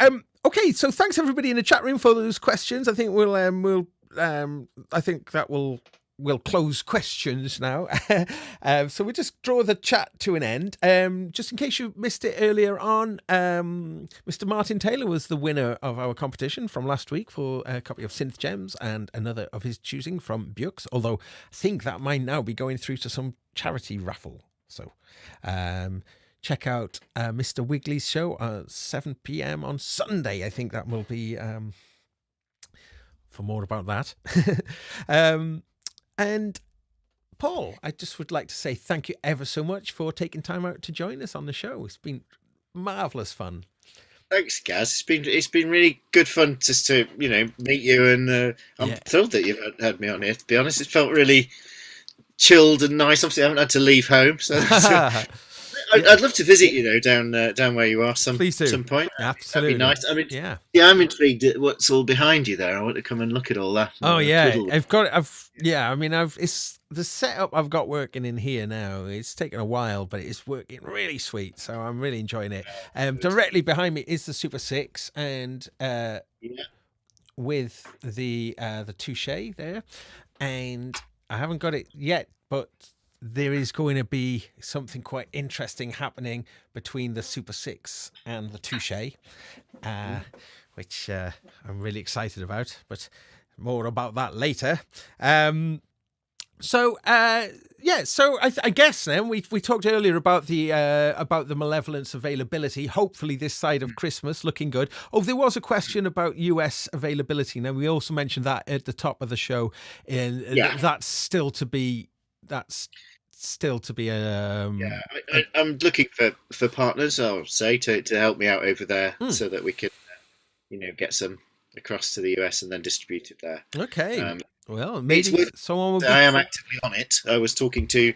okay, so thanks everybody in the chat room for those questions. I think we'll close questions now. So we'll just draw the chat to an end. Just in case you missed it earlier on, Mr. Martin Taylor was the winner of our competition from last week for a copy of Synth Gems and another of his choosing from Björk's, although I think that might now be going through to some charity raffle. So check out Mr. Wiggly's show at 7 p.m. on Sunday. I think that will be for more about that. And Paul, I just would like to say thank you ever so much for taking time out to join us on the show. It's been marvellous fun. Thanks, Gaz. It's been really good fun just to meet you, and I'm thrilled that you've had me on here. To be honest, it felt really chilled and nice. Obviously, I haven't had to leave home, so I'd love to visit you down where you are some point. Absolutely, that'd be nice. I mean, I'm intrigued at what's all behind you there. I want to come and look at all that. Oh yeah, it's the setup I've got working in here now. It's taken a while, but it's working really sweet. So I'm really enjoying it. Directly behind me is the Super 6, and with the Touche there, and I haven't got it yet, but there is going to be something quite interesting happening between the Super 6 and the Touche, which I'm really excited about, but more about that later. So I guess then we talked earlier about the Malevolence availability. Hopefully this side of Christmas, looking good. Oh, there was a question about US availability. Now we also mentioned that at the top of the show. That's still to be. I'm looking for partners, I'll say, to help me out over there, so that we can get some across to the US and then distribute it there. Okay. Well, maybe someone will be... I am actively on it. I was talking to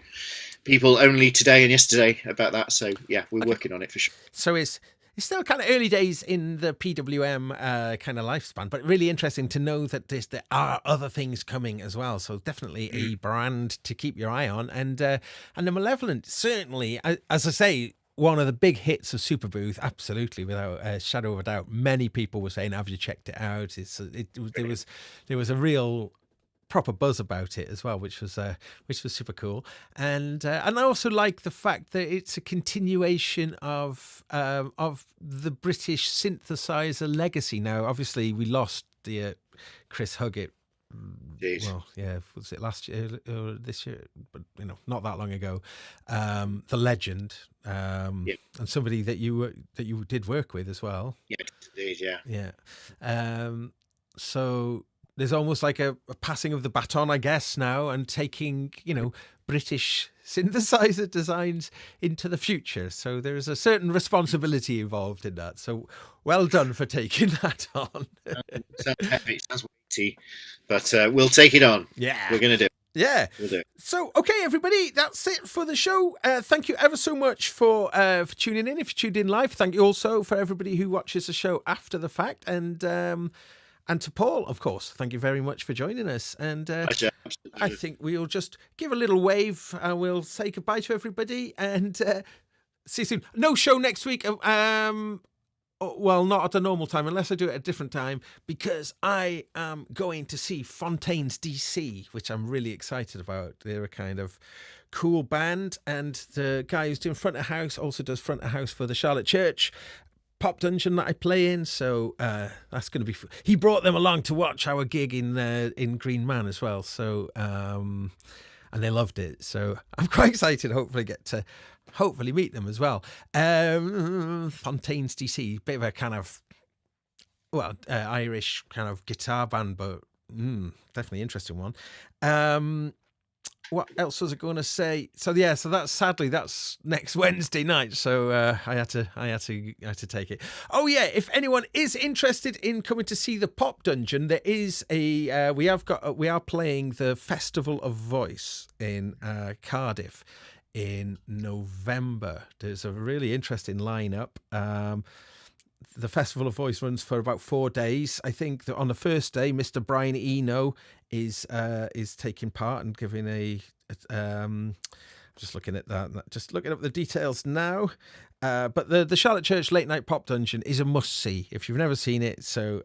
people only today and yesterday about that, so yeah, we're working on it for sure. So it's still kind of early days in the PWM kind of lifespan, but really interesting to know that there are other things coming as well. So definitely a brand to keep your eye on. And the Malevolent, certainly, as I say, one of the big hits of Superbooth, absolutely, without a shadow of a doubt. Many people were saying, have you checked it out? There was a real proper buzz about it as well, which was super cool. And I also like the fact that it's a continuation of the British synthesizer legacy. Now, obviously, we lost the Chris Huggett. Well, yeah, was it last year or this year? But not that long ago. The legend, and somebody that you did work with as well. Yeah, indeed, yeah. So there's almost like a passing of the baton, I guess, now, and taking, British synthesizer designs into the future. So there's a certain responsibility involved in that. So well done for taking that on. Sounds heavy, sounds weighty, but we'll take it on. Yeah. We're going to do it. Yeah. We'll do it. So, okay, everybody, that's it for the show. Thank you ever so much for tuning in. If you tuned in live, thank you also for everybody who watches the show after the fact. And to Paul, of course, thank you very much for joining us. And I think we'll just give a little wave and we'll say goodbye to everybody and See you soon. No show next week. Well, not at the normal time, unless I do it at a different time, because I am going to see Fontaines DC, which I'm really excited about. They're a kind of cool band, and the guy who's doing front of house also does front of house for the Charlotte Church Pop Dungeon that I play in. So that's going to be. He brought them along to watch our gig in Green Man as well. So and they loved it. So I'm quite excited. Hopefully, get to. Hopefully meet them as well. Fontaines DC, bit of a kind of, Irish kind of guitar band, but definitely interesting one. What else was I going to say? So that's next Wednesday night. So I had to take it. Oh yeah, if anyone is interested in coming to see the Pop Dungeon, there is we are playing the Festival of Voice in Cardiff in November. There's a really interesting lineup. The Festival of Voice runs for about 4 days. I think that on the first day, Mr. Brian Eno is taking part and giving just looking at that, just looking up the details now. But the Charlotte Church Late Night Pop Dungeon is a must see if you've never seen it. So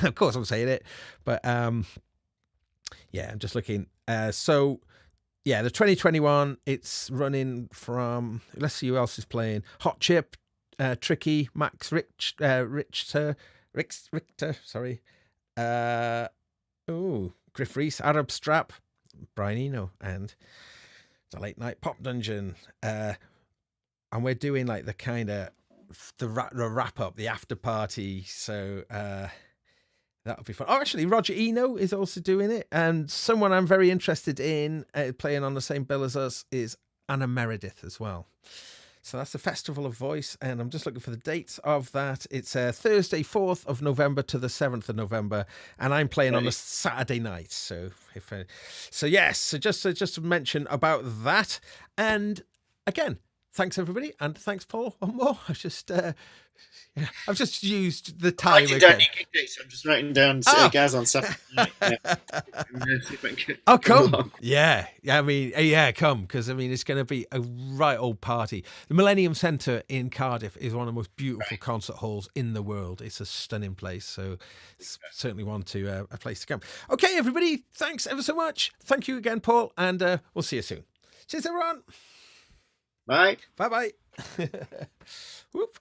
of course I'm saying it, but yeah, I'm just looking. Yeah, the 2021, it's running from, let's see who else is playing. Hot Chip, Tricky, Max Richter, sorry. Griff Reese, Arab Strap, Brian Eno, and the Late Night Pop Dungeon. And we're doing like the kind of, the wrap up, the after party. So, that'll be fun. Oh, actually, Roger Eno is also doing it. And someone I'm very interested in playing on the same bill as us is Anna Meredith as well. So that's the Festival of Voice. And I'm just looking for the dates of that. It's Thursday, 4th of November to the 7th of November. And I'm playing on a Saturday night. So just to mention about that. And again, thanks everybody. And thanks, Paul, one more. I've just used the time again. I'm just writing down Gaz on Saturday night. Yeah. I'll come. Yeah. I mean, come, because I mean, it's going to be a right old party. The Millennium Centre in Cardiff is one of the most beautiful concert halls in the world. It's a stunning place. So it's certainly a place to come. Okay, everybody. Thanks ever so much. Thank you again, Paul. And we'll see you soon. Cheers, everyone. Bye. Bye-bye. Whoop.